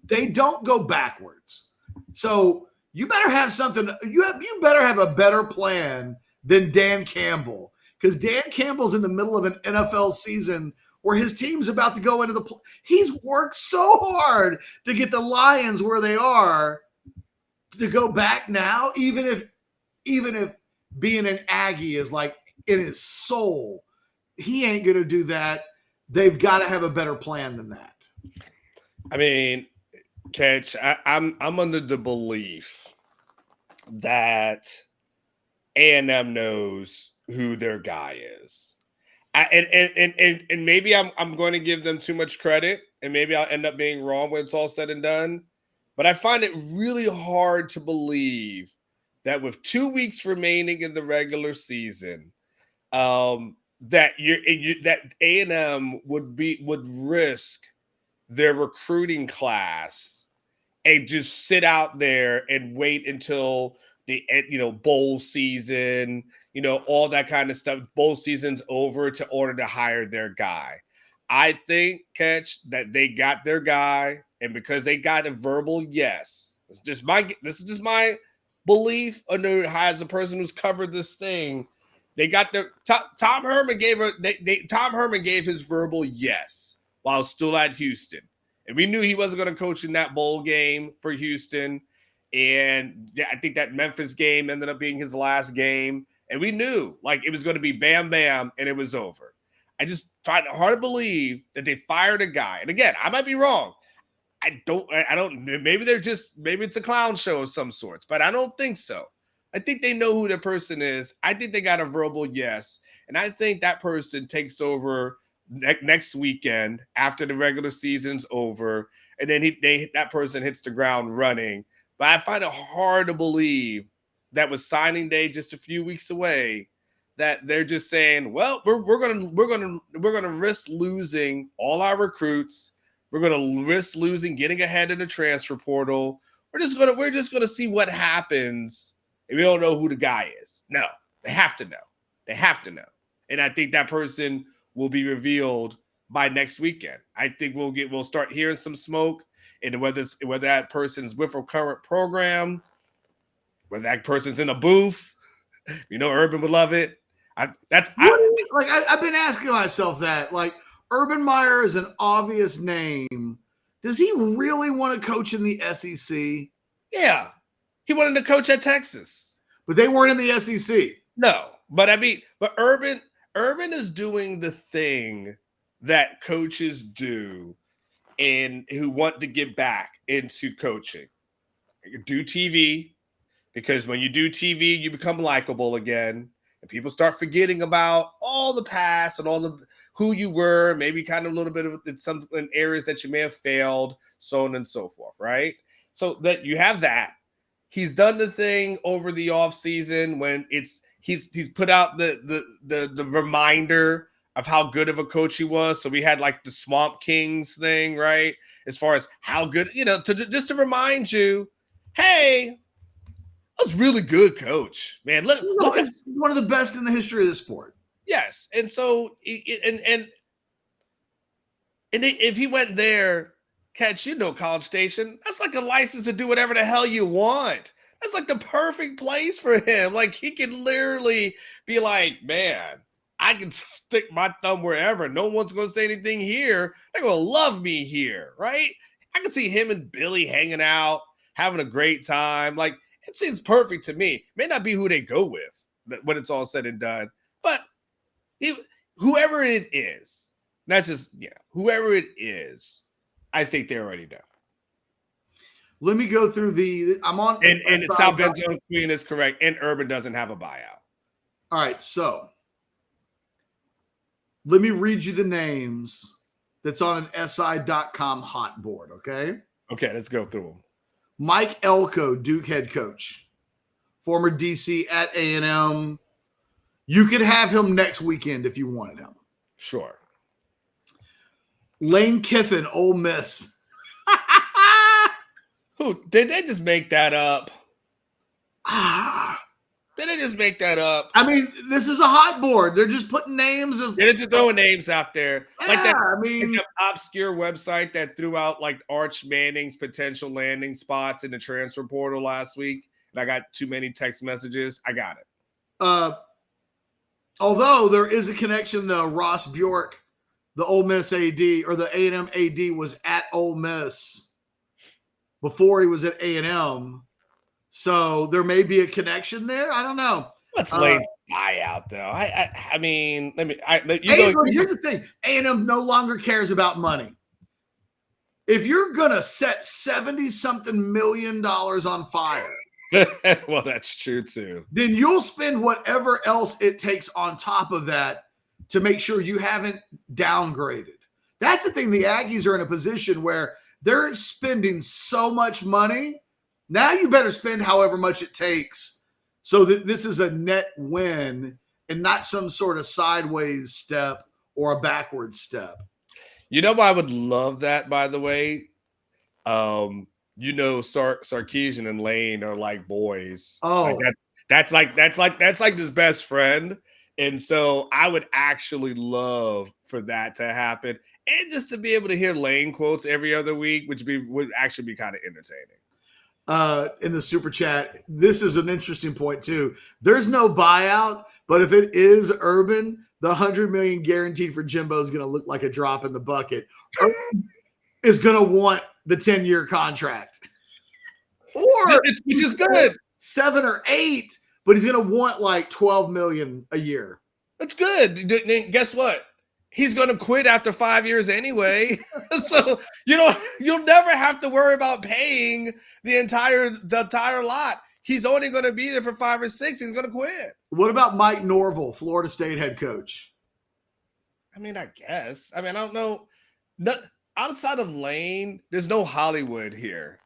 They don't go backwards. So you better have something. You better have a better plan than Dan Campbell, because Dan Campbell's in the middle of an NFL season where his team's about to go into the. He's worked so hard to get the Lions where they are. To go back now, even if being an Aggie is like in his soul, he ain't gonna do that. They've got to have a better plan than that. I mean, Catch, I'm under the belief that A&M knows who their guy is. And maybe I'm going to give them too much credit, and maybe I'll end up being wrong when it's all said and done. But I find it really hard to believe that with 2 weeks remaining in the regular season, that that A&M would risk their recruiting class and just sit out there and wait until the bowl season, all that kind of stuff. Bowl season's over to order to hire their guy. I think, Catch, that they got their guy, and because they got a verbal yes, this is just my belief as a person who's covered this thing. They got their Tom Herman gave his verbal yes while still at Houston, and we knew he wasn't going to coach in that bowl game for Houston. And I think that Memphis game ended up being his last game, and we knew like it was going to be bam bam, and it was over. I just find it hard to believe that they fired a guy. And again, I might be wrong. I don't, maybe it's a clown show of some sorts, but I don't think so. I think they know who the person is. I think they got a verbal yes. And I think that person takes over next weekend after the regular season's over. And then that person hits the ground running. But I find it hard to believe that with signing day just a few weeks away, that they're just saying, well, we're gonna risk losing all our recruits. We're gonna risk losing getting ahead in the transfer portal. We're just gonna see what happens. And we don't know who the guy is. No, they have to know. They have to know. And I think that person will be revealed by next weekend. I think we'll start hearing some smoke, and whether that person's with a current program, whether that person's in a booth. Urban would love it. I've been asking myself that. Like, Urban Meyer is an obvious name. Does he really want to coach in the SEC? Yeah. He wanted to coach at Texas. But they weren't in the SEC. No. But Urban is doing the thing that coaches do and who want to get back into coaching. Do TV, because when you do TV, you become likable again. And people start forgetting about all the past and all the who you were, maybe kind of a little bit of some areas that you may have failed, so on and so forth, right? So that you have that. He's done the thing over the off season when he's put out the reminder of how good of a coach he was. So we had like the Swamp Kings thing, right? As far as how good, just to remind you, hey, that was really good, coach. Man, look at one of the best in the history of the sport. Yes, and so and if he went there, Catch, College Station, that's like a license to do whatever the hell you want. That's like the perfect place for him. Like, he can literally be like, man, I can stick my thumb wherever. No one's going to say anything here. They're going to love me here, right? I can see him and Billy hanging out, having a great time. Like, it seems perfect to me. May not be who they go with when it's all said and done, but whoever it is, whoever it is, I think they already know. Let me go through I'm on. And South Bend Zone Queen is correct. And Urban doesn't have a buyout. All right. So let me read you the names that's on an SI.com hot board. Okay. Okay. Let's go through them. Mike Elko, Duke head coach, former DC at A&M. You could have him next weekend if you wanted him. Sure. Lane Kiffin, Ole Miss. Who did they just make that up? They didn't just make that up. I mean, this is a hot board. They're just putting names of. They're just throwing names out there. Yeah, Like that, I mean, like that obscure website that threw out like Arch Manning's potential landing spots in the transfer portal last week. And I got too many text messages. I got it. Although there is a connection, though, Ross Bjork, the Ole Miss AD or the A&M AD, was at Ole Miss before he was at A&M. So there may be a connection there. I don't know. What's Lane's buyout, though? I mean, here's the thing. A&M no longer cares about money. If you're going to set $70-something million on fire, well, that's true too. Then you'll spend whatever else it takes on top of that to make sure you haven't downgraded. That's the thing. The Aggies are in a position where they're spending so much money. Now you better spend however much it takes so that this is a net win and not some sort of sideways step or a backward step. You know, I would love that, by the way. Sarkisian and Lane are like boys. Oh, that's like his best friend. And so I would actually love for that to happen. And just to be able to hear Lane quotes every other week, would actually be kind of entertaining. In the super chat, this is an interesting point too. There's no buyout, but if it is Urban, the $100 million guaranteed for Jimbo is going to look like a drop in the bucket. Urban is going to want the 10-year contract, which is good, 7 or 8, but he's going to want like $12 million a year. That's good. Guess what? He's going to quit after 5 years anyway. So you'll never have to worry about paying the entire lot. He's only going to be there for 5 or 6. He's going to quit. What about Mike Norvell, Florida State head coach? I mean, I guess. I mean, I don't know. Outside of Lane, there's no Hollywood here.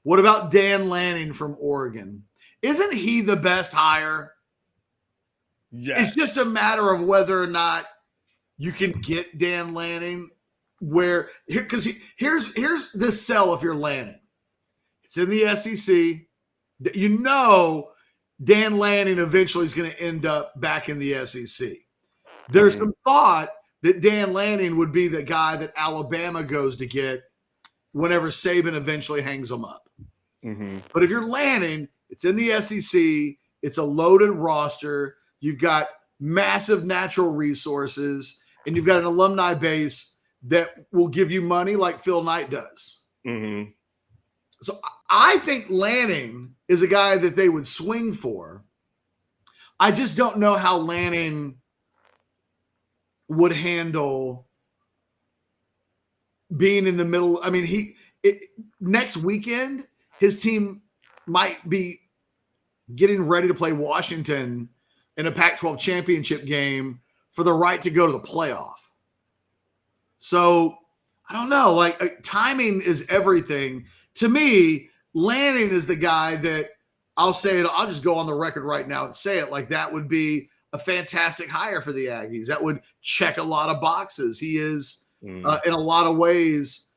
What about Dan Lanning from Oregon? Isn't he the best hire? Yeah. It's just a matter of whether or not you can get Dan Lanning because here's the sell if you're Lanning. It's in the SEC. You know Dan Lanning eventually is going to end up back in the SEC. There's some thought that Dan Lanning would be the guy that Alabama goes to get whenever Saban eventually hangs them up. Mm-hmm. But if you're Lanning, it's in the SEC. It's a loaded roster. You've got massive natural resources, and you've got an alumni base that will give you money like Phil Knight does. Mm-hmm. So I think Lanning is a guy that they would swing for. I just don't know how Lanning would handle being in the middle. I mean, next weekend, his team might be getting ready to play Washington in a Pac-12 championship game for the right to go to the playoff. So I don't know, like timing is everything. To me, Lanning is the guy that I'll just go on the record right now and say it, like that would be a fantastic hire for the Aggies. That would check a lot of boxes. He is, in a lot of ways,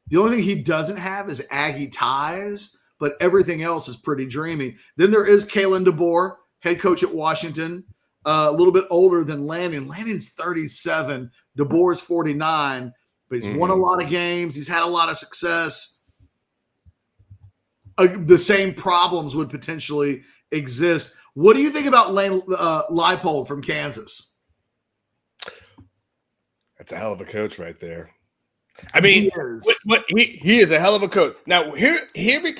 the only thing he doesn't have is Aggie ties, but everything else is pretty dreamy. Then there is Kalen DeBoer, head coach at Washington, a little bit older than Lanning. Lanning's 37, DeBoer's 49, but he's won a lot of games. He's had a lot of success. The same problems would potentially exist. What do you think about Lane Leipold from Kansas? That's a hell of a coach right there. I mean, he is a hell of a coach. Now, here's the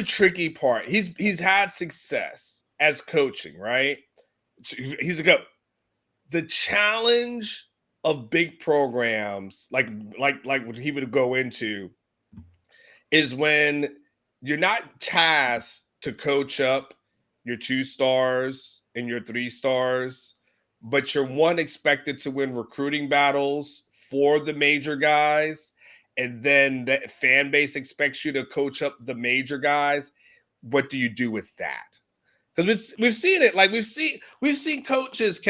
tricky part. He's had success as coaching, right? He's a coach. The challenge of big programs, like what he would go into, is when you're not tasked to coach up your 2 stars and your 3 stars, but you're expected to win recruiting battles for the major guys, and then the fan base expects you to coach up the major guys. What do you do with that? Because we've seen it. Like we've seen coaches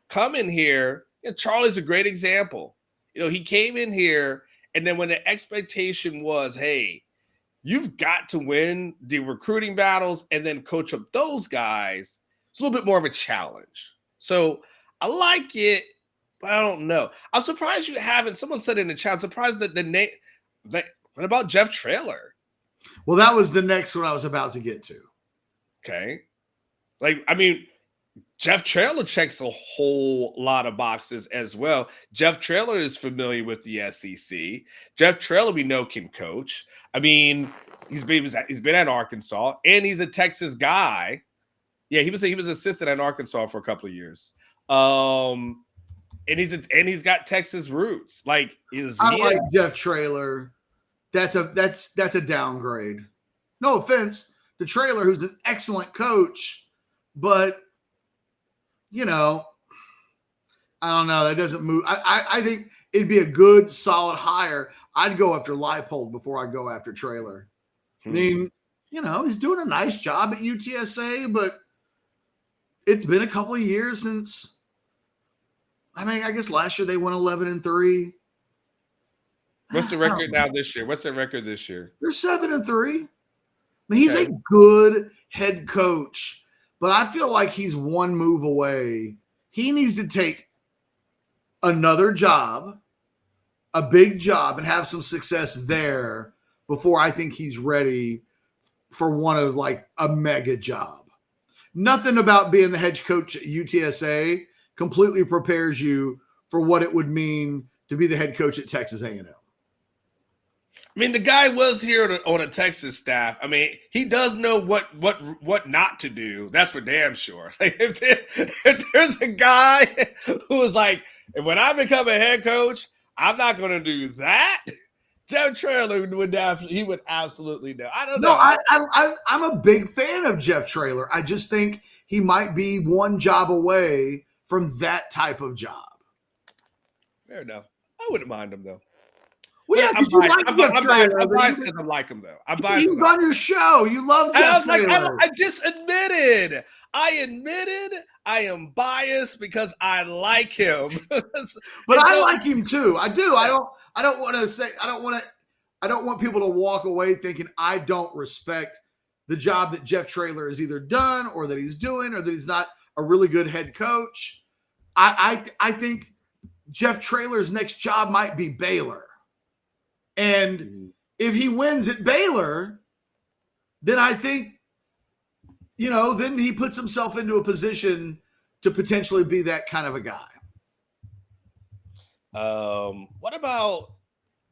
come in here. Charlie's a great example. He came in here, and then when the expectation was, hey, you've got to win the recruiting battles and then coach up those guys. It's a little bit more of a challenge. So I like it, but I don't know. I'm surprised you haven't. Someone said in the chat, I'm surprised that the name. What about Jeff Traylor? Well, that was the next one I was about to get to. Okay. Like, I mean, Jeff Traylor checks a whole lot of boxes as well. Jeff Traylor is familiar with the SEC. Jeff Traylor, we know, can coach. I mean, he's been at Arkansas, and he's a Texas guy. Yeah, he was assistant at Arkansas for a couple of years. And he's got Texas roots. Like, I like Jeff Traylor. That's a downgrade. No offense to Traylor, who's an excellent coach, but I don't know. That doesn't move. I think it'd be a good, solid hire. I'd go after Leipold before I go after Traylor. I mean, he's doing a nice job at UTSA, but it's been a couple of years since. I mean, I guess last year they won 11-3. What's the record now this year? What's the record this year? They're 7-3. I mean, he's a good head coach, but I feel like he's one move away. He needs to take another job, a big job, and have some success there before I think he's ready for one of like a mega job. Nothing about being the head coach at UTSA completely prepares you for what it would mean to be the head coach at Texas A&M. I mean, the guy was here on a Texas staff. I mean, he does know what not to do. That's for damn sure. Like, if there's a guy who is like, when I become a head coach, I'm not going to do that. Jeff Traylor would absolutely know. I don't know. No, I'm a big fan of Jeff Traylor. I just think he might be one job away from that type of job. Fair enough. I wouldn't mind him though. Well, yeah, because you like Jeff Traylor. I'm biased because I like him though. I'm biased. He was on your show. You love Jeff Traylor. I just admitted. I am biased because I like him. But I like him too. I do. I don't want people to walk away thinking I don't respect the job that Jeff Traylor has either done or that he's doing or that he's not a really good head coach. I think Jeff Traylor's next job might be Baylor. And if he wins at Baylor, then I think, then he puts himself into a position to potentially be that kind of a guy. What about,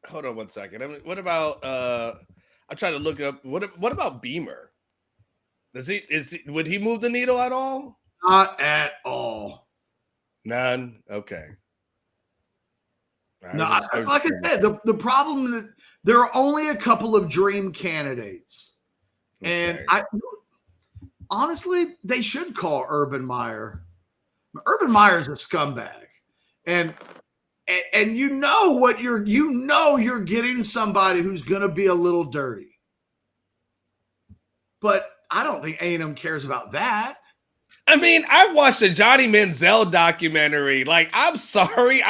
hold on one second. I mean, what about, I'm trying to look up, what about Beamer? Would he move the needle at all? Not at all. None? Okay. Like I said, the problem that there are only a couple of dream candidates. Okay. And honestly, they should call Urban Meyer. Urban Meyer is a scumbag. And you're getting somebody who's going to be a little dirty. But I don't think A&M cares about that. I mean, I've watched the Johnny Manziel documentary. Like, I'm sorry.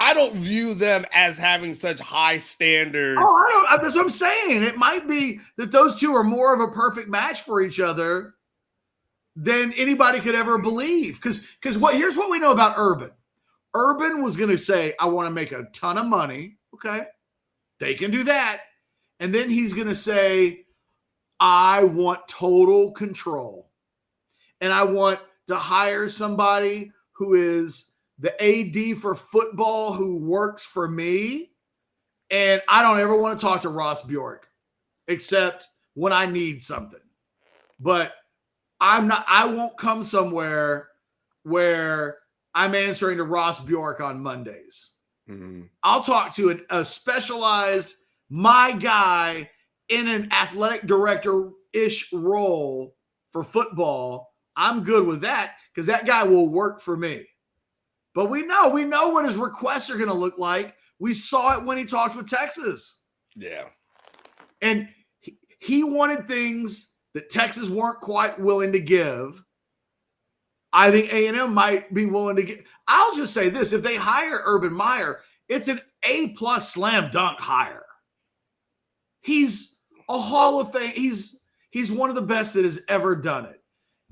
I don't view them as having such high standards. Oh, that's what I'm saying. It might be that those two are more of a perfect match for each other than anybody could ever believe. Because here's what we know about Urban. Urban was going to say, I want to make a ton of money. Okay. They can do that. And then he's going to say, I want total control. And I want to hire somebody who is the AD for football who works for me. And I don't ever want to talk to Ross Bjork except when I need something. But I won't come somewhere where I'm answering to Ross Bjork on Mondays. Mm-hmm. I'll talk to a specialized, my guy in an athletic director-ish role for football. I'm good with that because that guy will work for me. But we know what his requests are going to look like. We saw it when he talked with Texas. Yeah. And he wanted things that Texas weren't quite willing to give. I think A&M might be willing to get. I'll just say this. If they hire Urban Meyer, it's an A+ slam dunk hire. He's a Hall of Fame. He's one of the best that has ever done it.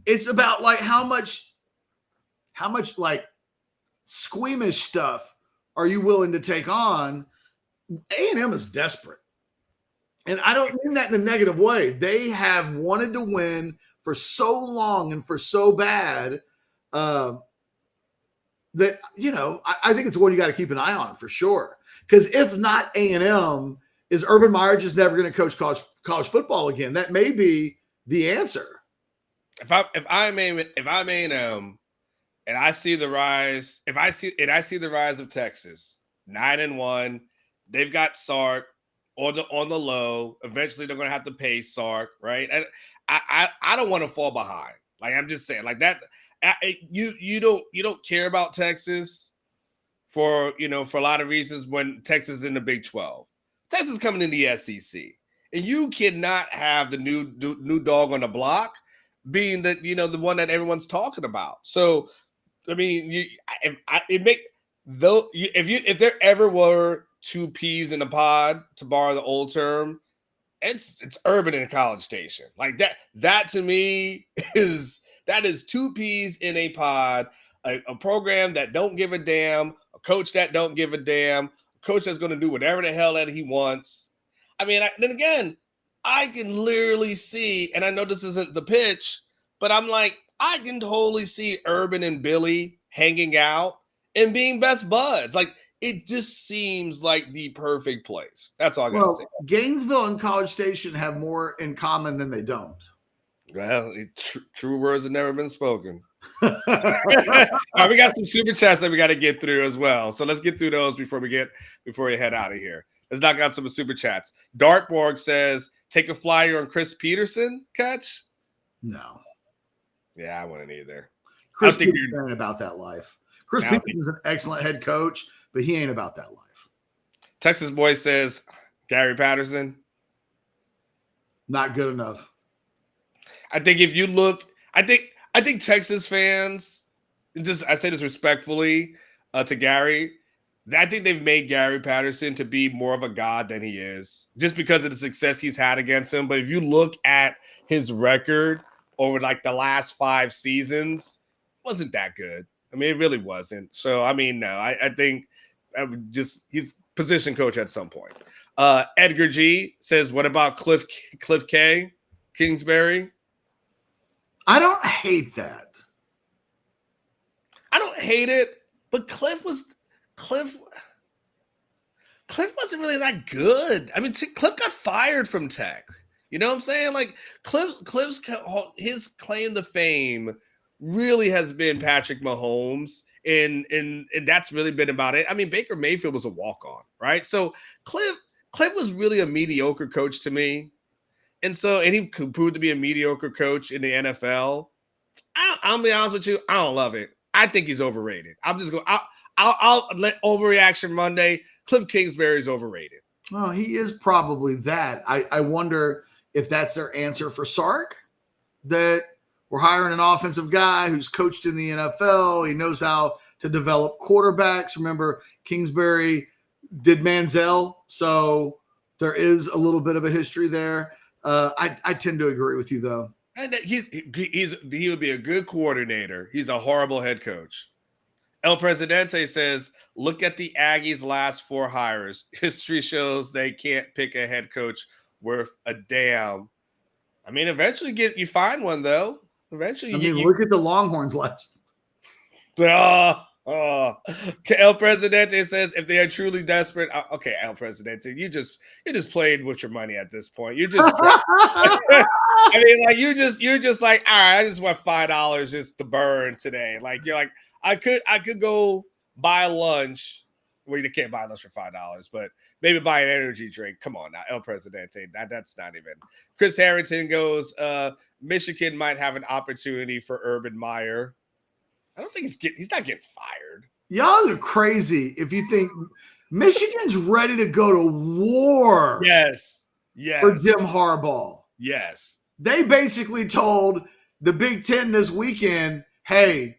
It's about like how much like squeamish stuff are you willing to take on? A&M is desperate. And I don't mean that in a negative way. They have wanted to win for so long and for so bad that, I think it's one you got to keep an eye on for sure. Because if not A&M, is Urban Meyer just never going to coach college football again? That may be the answer. If I'm A&M and I see the rise, I see the rise of Texas, 9-1, they've got Sark on the low. Eventually, they're going to have to pay Sark, right? And I don't want to fall behind. Like, I'm just saying, like that. You don't care about Texas for a lot of reasons when Texas is in the Big 12. Texas is coming in the SEC, and you cannot have the new dog on the block being the one that everyone's talking about. So, I mean, if there ever were two peas in a pod, to borrow the old term, it's Urban in College Station. Like that to me is two peas in a pod, a program that don't give a damn, a coach that don't give a damn, a coach that's going to do whatever the hell that he wants. I mean, then again, I can literally see, and I know this isn't the pitch, but I'm like, I can totally see Urban and Billy hanging out and being best buds. Like, it just seems like the perfect place. That's all I got to say. Gainesville and College Station have more in common than they don't. Well, true words have never been spoken. All right, we got some super chats that we got to get through as well. So let's get through those before we head out of here. Let's knock out some super chats. Dartborg says, take a flyer on Chris Peterson, catch? No. Yeah, I wouldn't either. Chris Peterson ain't about that life. Chris Peterson's an excellent head coach, but he ain't about that life. Texas Boy says, Gary Patterson. Not good enough. I think if you look, I think Texas fans, I say this respectfully to Gary, I think they've made Gary Patterson to be more of a god than he is, just because of the success he's had against him. But if you look at his record over like the last 5 seasons, it wasn't that good. I mean, it really wasn't. So, I mean, no, I think he's position coach at some point. Edgar G says, what about Cliff K, Kingsbury? I don't hate that. I don't hate it, but Cliff wasn't really that good. I mean, Cliff got fired from Tech. You know what I'm saying? Like Cliff's his claim to fame really has been Patrick Mahomes, and that's really been about it. I mean, Baker Mayfield was a walk-on, right? So Cliff was really a mediocre coach to me. And he could prove to be a mediocre coach in the NFL. I'll be honest with you, I don't love it. I think he's overrated. I'm just going. I'll let Overreaction Monday. Cliff Kingsbury's overrated. Well, he is probably that. I wonder if that's their answer for Sark. That we're hiring an offensive guy who's coached in the NFL. He knows how to develop quarterbacks. Remember, Kingsbury did Manziel, so there is a little bit of a history there. I tend to agree with you, though. And he would be a good coordinator. He's a horrible head coach. El Presidente says, look at the Aggies' last 4 hires. History shows they can't pick a head coach worth a damn. I mean, eventually you find one, though. Eventually, look at the Longhorns last. El Presidente says if they are truly desperate. Okay, El Presidente, you're just playing with your money at this point. You're just. I mean, like you're just like, all right, I just want $5 just to burn today. Like you're like, I could go buy lunch. Well, you can't buy lunch for $5, but maybe buy an energy drink. Come on now, El Presidente. That's not even. Chris Harrington goes, Michigan might have an opportunity for Urban Meyer. I don't think he's not getting fired. Y'all are crazy if you think Michigan's ready to go to war. Yes. For Jim Harbaugh. Yes. They basically told the Big Ten this weekend, hey,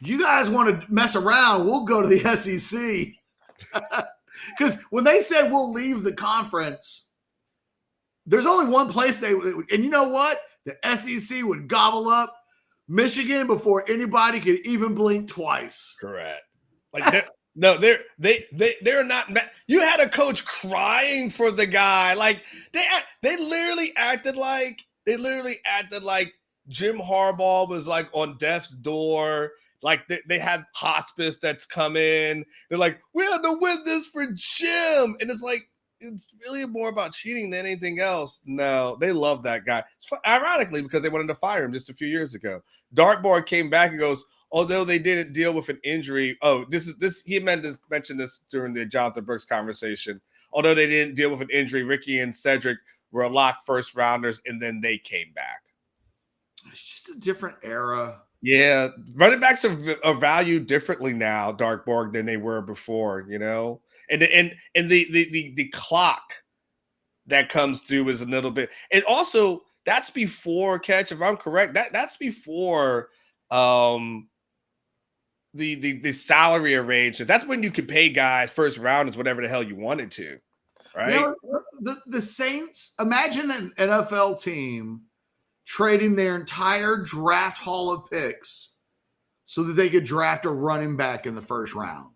you guys want to mess around, we'll go to the SEC. Because when they said we'll leave the conference, there's only one place they would, and you know what? The SEC would gobble up Michigan before anybody could even blink twice. Correct. Like they're not. You had a coach crying for the guy. Like they literally acted like Jim Harbaugh was like on death's door. Like they had hospice that's come in. They're like, we had to win this for Jim, and it's like it's really more about cheating than anything else. No, they love that guy. Ironically, because they wanted to fire him just a few years ago. Dartboard came back and goes, although they didn't deal with an injury. Oh, he mentioned this during the Jonathan Brooks conversation. Although they didn't deal with an injury, Ricky and Cedric were locked first rounders, and then they came back. It's just a different era. Yeah, running backs are valued differently now, Dartborg, than they were before, you know? And the clock that comes through is a little bit, and also that's before, Catch, if I'm correct, that's before the salary arrangement. That's when you could pay guys first rounders whatever the hell you wanted to, right? You know, the Saints, imagine an NFL team trading their entire draft haul of picks so that they could draft a running back in the first round.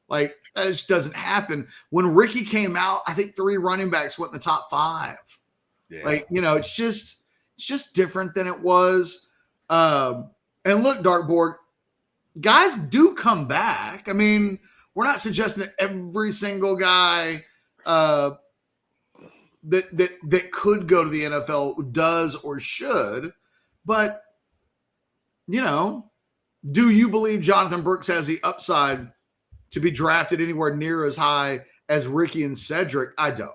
Like, that just doesn't happen. When Ricky came out, I think 3 running backs went in the top 5. Yeah. Like, you know, it's just different than it was. And look, Dartboard, guys do come back. I mean, we're not suggesting that every single guy that could go to the NFL does or should, but, you know, do you believe Jonathon Brooks has the upside to be drafted anywhere near as high as Ricky and Cedric? I don't.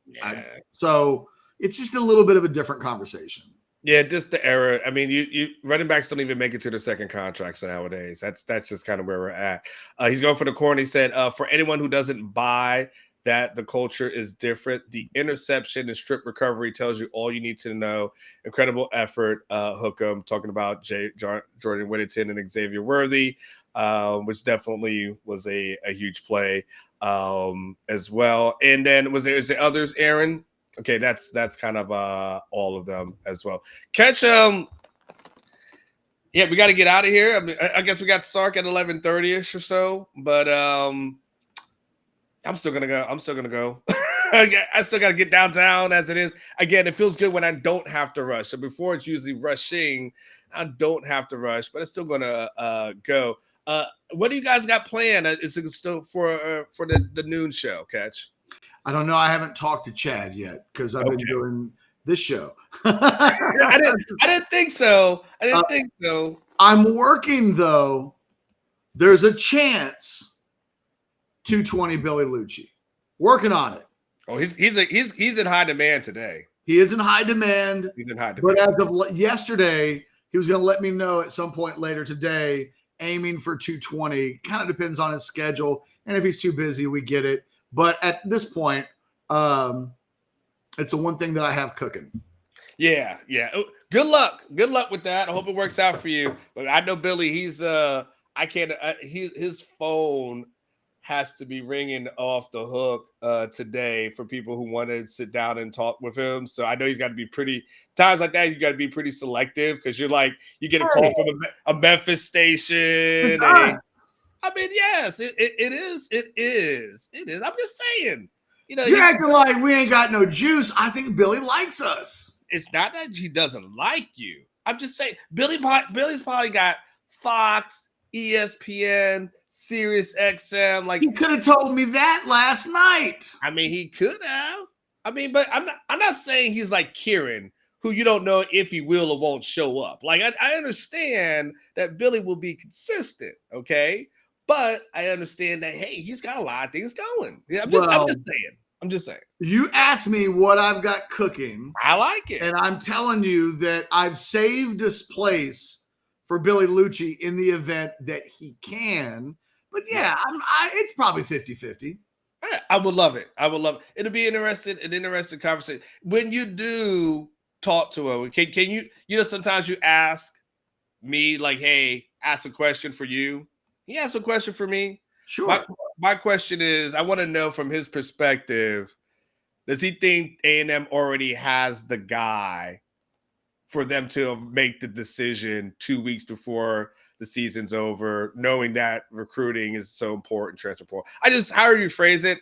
Yeah. So it's just a little bit of a different conversation. Yeah, just the era. I mean, you running backs don't even make it to their second contracts nowadays. That's just kind of where we're at. He's going for the corner. He said, for anyone who doesn't buy that the culture is different, the interception and strip recovery tells you all you need to know. Incredible effort, Hookem, talking about Jordan Whittington and Xavier Worthy, which definitely was a huge play as well. And then is there others, Aaron? Okay, that's kind of all of them as well. Catch yeah, we got to get out of here. I mean, I guess we got Sark at 11:30ish or so, but I'm still gonna go. I still got to get downtown as it is. Again, it feels good when I don't have to rush. So before it's usually rushing, I don't have to rush, but it's still gonna go. What do you guys got planned? Is it still for the noon show, Catch? I don't know. I haven't talked to Chad yet because I've been doing this show. I didn't think so. I didn't think so. I'm working though. There's a chance 220 Billy Lucci. Working on it. Oh, he's in high demand today. He is in high demand. He's in high demand. But as of yesterday, he was going to let me know at some point later today, aiming for 220. Kind of depends on his schedule. And if he's too busy, we get it. But at this point, it's the one thing that I have cooking. Yeah. Good luck with that. I hope it works out for you. But I know Billy. He's his phone has to be ringing off the hook today for people who want to sit down and talk with him. So I know he's got to be pretty times like that. You got to be pretty selective because you're like you get a call from a Memphis station. I mean, yes, it is. I'm just saying. You know, you're acting like we ain't got no juice. I think Billy likes us. It's not that he doesn't like you. I'm just saying Billy's probably got Fox, ESPN, Sirius XM. Like he could have told me that last night. I mean, he could have. I mean, but I'm not saying he's like Kieran, who you don't know if he will or won't show up. Like I understand that Billy will be consistent, okay? But I understand that, hey, he's got a lot of things going. Yeah, I'm just saying. You asked me what I've got cooking. I like it. And I'm telling you that I've saved this place for Billy Lucci in the event that he can. But yeah, it's probably 50-50. I would love it. It'll be an interesting conversation. When you do talk to him, can you sometimes you ask me like, hey, ask a question for you. He asked a question for me. Sure. My question is, I want to know from his perspective, Does he think A&M already has the guy for them to make the decision 2 weeks before the season's over, knowing that recruiting is so important, transfer portal? However you phrase it,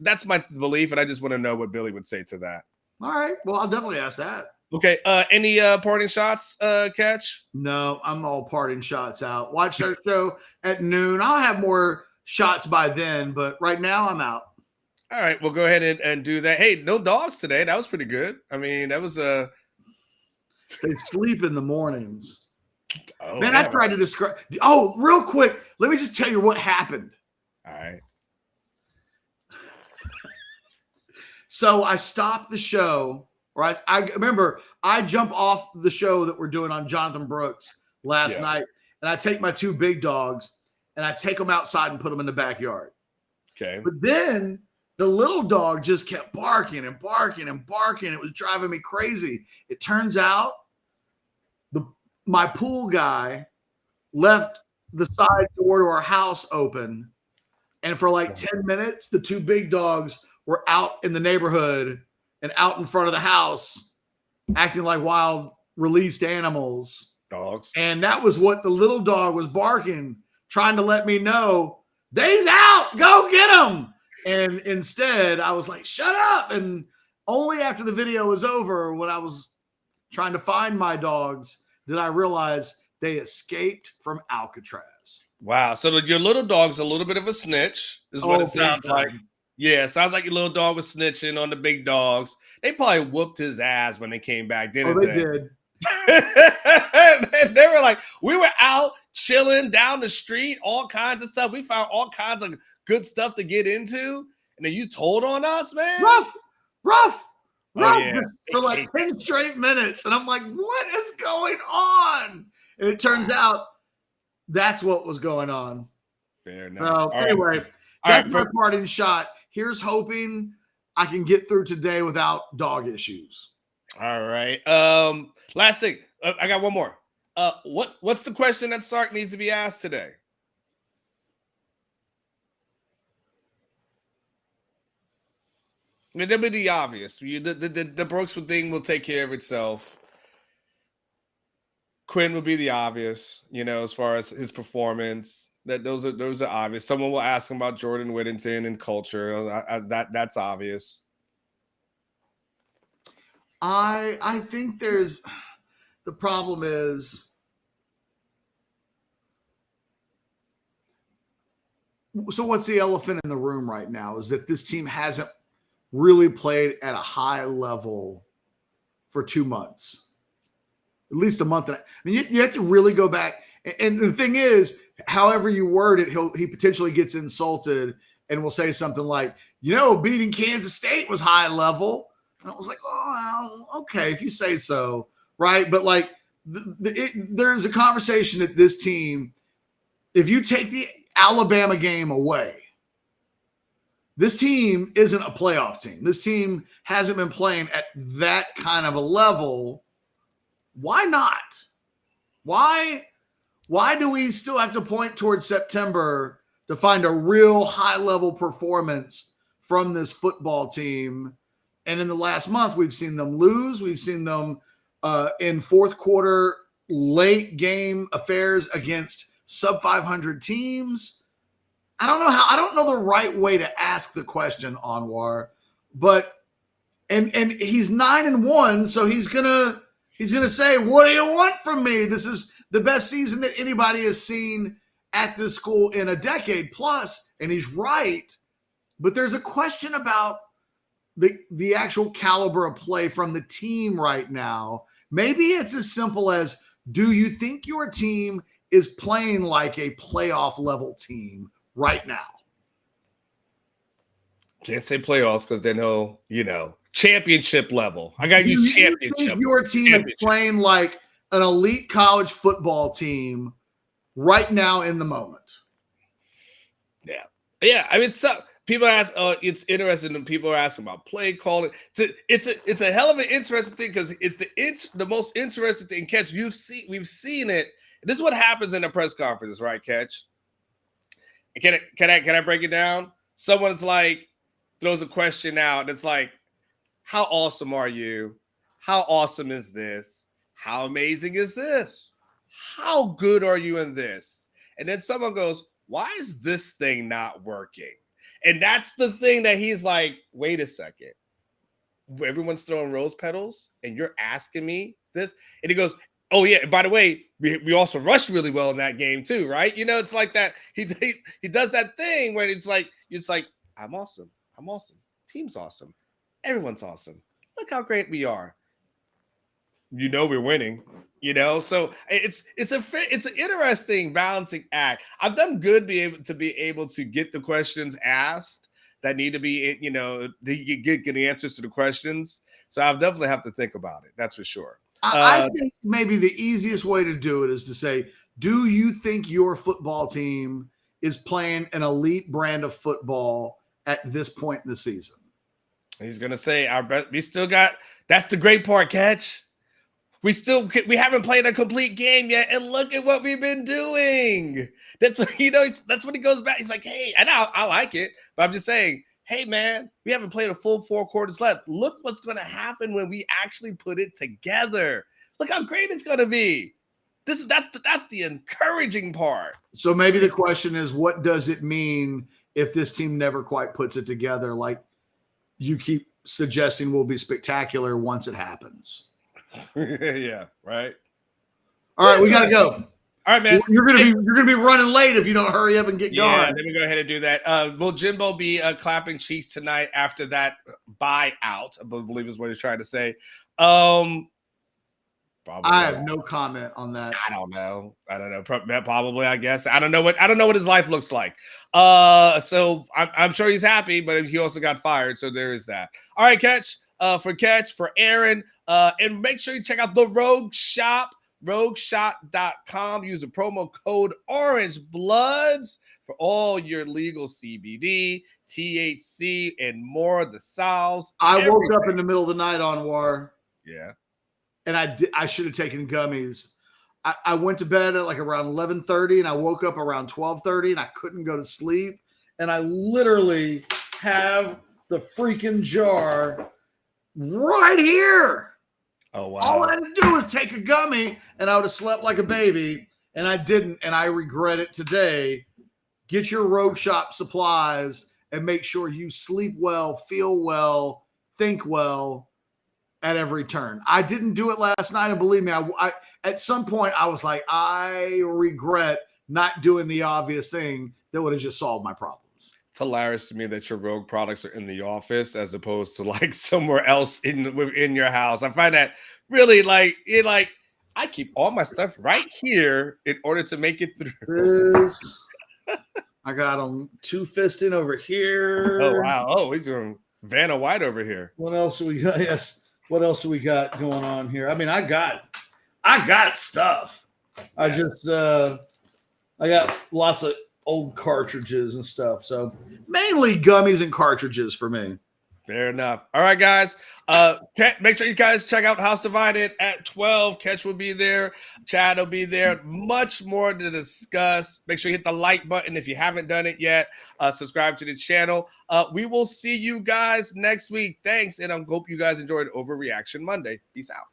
that's my belief, and I just want to know what Billy would say to that. All right. Well, I'll definitely ask that. Okay. Any parting shots, Catch? No, I'm all parting shots out. Watch our show at noon. I'll have more shots by then, but right now I'm out. All right, we'll go ahead and do that. Hey, no dogs today. That was pretty good. I mean, that was They sleep in the mornings. Oh, man, I tried to describe. Oh, real quick, let me just tell you what happened. All right. So I stopped the show, right? I remember I jump off the show that we're doing on Jonathon Brooks last night, and I take my 2 big dogs and I take them outside and put them in the backyard. Okay. But then the little dog just kept barking and barking and barking. It was driving me crazy. It turns out my pool guy left the side door to our house open, and for like 10 minutes, the 2 big dogs were out in the neighborhood and out in front of the house, acting like wild released animals. Dogs. And that was what the little dog was barking, trying to let me know, they's out, go get them. And instead, I was like, shut up. And only after the video was over, when I was trying to find my dogs, did I realize they escaped from Alcatraz. Wow. So your little dog's a little bit of a snitch, is what it sounds like. Yeah, sounds like your little dog was snitching on the big dogs. They probably whooped his ass when they came back, didn't they? They did. They were like, we were out chilling down the street, all kinds of stuff. We found all kinds of good stuff to get into. And then you told on us, man. Rough. Oh, yeah. For like 10 straight minutes. And I'm like, what is going on? And it turns out that's what was going on. Fair enough. So anyway, that's my parting shot. Here's hoping I can get through today without dog issues. All right. Last thing. I got one more. What's the question that Sark needs to be asked today? I mean, that'll be the obvious. The Brooks thing will take care of itself. Quinn will be the obvious, as far as his performance. Those are obvious. Someone will ask him about Jordan Whittington and culture. That's obvious. I think the problem is so what's the elephant in the room right now is that this team hasn't really played at a high level for 2 months, at least a month. I mean, you have to really go back. And the thing is, however you word it, he potentially gets insulted and will say something like, beating Kansas State was high level. And I was like, oh, well, okay, if you say so, right? But like, there's a conversation that this team, if you take the Alabama game away, this team isn't a playoff team. This team hasn't been playing at that kind of a level. Why not? Why do we still have to point towards September to find a real high-level performance from this football team? And in the last month, we've seen them lose. We've seen them in fourth quarter, late game affairs against sub-500 teams. I don't know the right way to ask the question, Anwar, but and he's 9-1, so he's gonna say, what do you want from me? This is the best season that anybody has seen at this school in a decade plus, and he's right. But there's a question about the actual caliber of play from the team right now. Maybe it's as simple as, do you think your team is playing like a playoff level team right now? Can't say playoffs because then he'll, championship level. I got to use championship. You think your team is playing like an elite college football team right now in the moment? Yeah. Yeah. I mean, people ask, it's interesting when people are asking about play calling. It's a hell of an interesting thing because it's the most interesting thing. Catch, we've seen it. This is what happens in the press conferences, right, Catch? Can I break it down? Someone's like throws a question out, and it's like, How awesome are you? How awesome is this? How amazing is this? How good are you in this? And then someone goes, why is this thing not working? And that's the thing that he's like, wait a second. Everyone's throwing rose petals and you're asking me this. And he goes, oh yeah, by the way, we also rushed really well in that game too, right? You know, it's like that. He does that thing where it's like I'm awesome. I'm awesome. Team's awesome. Everyone's awesome. Look how great we are. You know we're winning. You know, so it's an interesting balancing act. I've done good be able to get the questions asked that need to be, you know, get the answers to the questions. So I'll definitely have to think about it. That's for sure. I think maybe the easiest way to do it is to say, do you think your football team is playing an elite brand of football at this point in the season? He's going to say, we still got, that's the great part, Catch. We haven't played a complete game yet. And look at what we've been doing. That's what, you know, that's when he goes back. He's like, hey, and I like it, but I'm just saying, hey, man, we haven't played a full 4 quarters left. Look what's going to happen when we actually put it together. Look how great it's going to be. That's the encouraging part. So maybe the question is, what does it mean if this team never quite puts it together? Like you keep suggesting will be spectacular once it happens. Yeah, right. All right, we got to go. All right, man. You're gonna be running late if you don't hurry up and get going. Yeah, let me go ahead and do that. Will Jimbo be clapping cheeks tonight after that buyout? I believe is what he's trying to say. I have no comment on that. I don't know. Probably, I guess. I don't know what his life looks like. So I'm sure he's happy, but he also got fired. So there is that. All right, Catch. For Aaron. And make sure you check out the Rogue Shop, rogueshop.com. Use the promo code OrangeBloods for all your legal CBD, THC, and more. The salves. I woke up in the middle of the night, Anwar. Yeah. And I should have taken gummies. I went to bed at like around 11:30 and I woke up around 12:30 and I couldn't go to sleep. And I literally have the freaking jar right here. Oh, wow. All I had to do was take a gummy and I would have slept like a baby. And I didn't. And I regret it today. Get your Rogue Shop supplies and make sure you sleep well, feel well, think well at every turn. I didn't do it last night. And believe me, I at some point I was like, I regret not doing the obvious thing that would have just solved my problems. It's hilarious to me that your Rogue products are in the office as opposed to like somewhere else in your house. I find that really I keep all my stuff right here in order to make it through. I got them two-fisting over here. Oh, wow. Oh, he's doing Vanna White over here. What else do we got? Yes. What else do we got going on here? I mean, I got stuff. I got lots of old cartridges and stuff. So mainly gummies and cartridges for me. Fair enough. All right, guys. Make sure you guys check out House Divided at 12. Catch will be there. Chad will be there. Much more to discuss. Make sure you hit the like button if you haven't done it yet. Subscribe to the channel. We will see you guys next week. Thanks, and I hope you guys enjoyed Overreaction Monday. Peace out.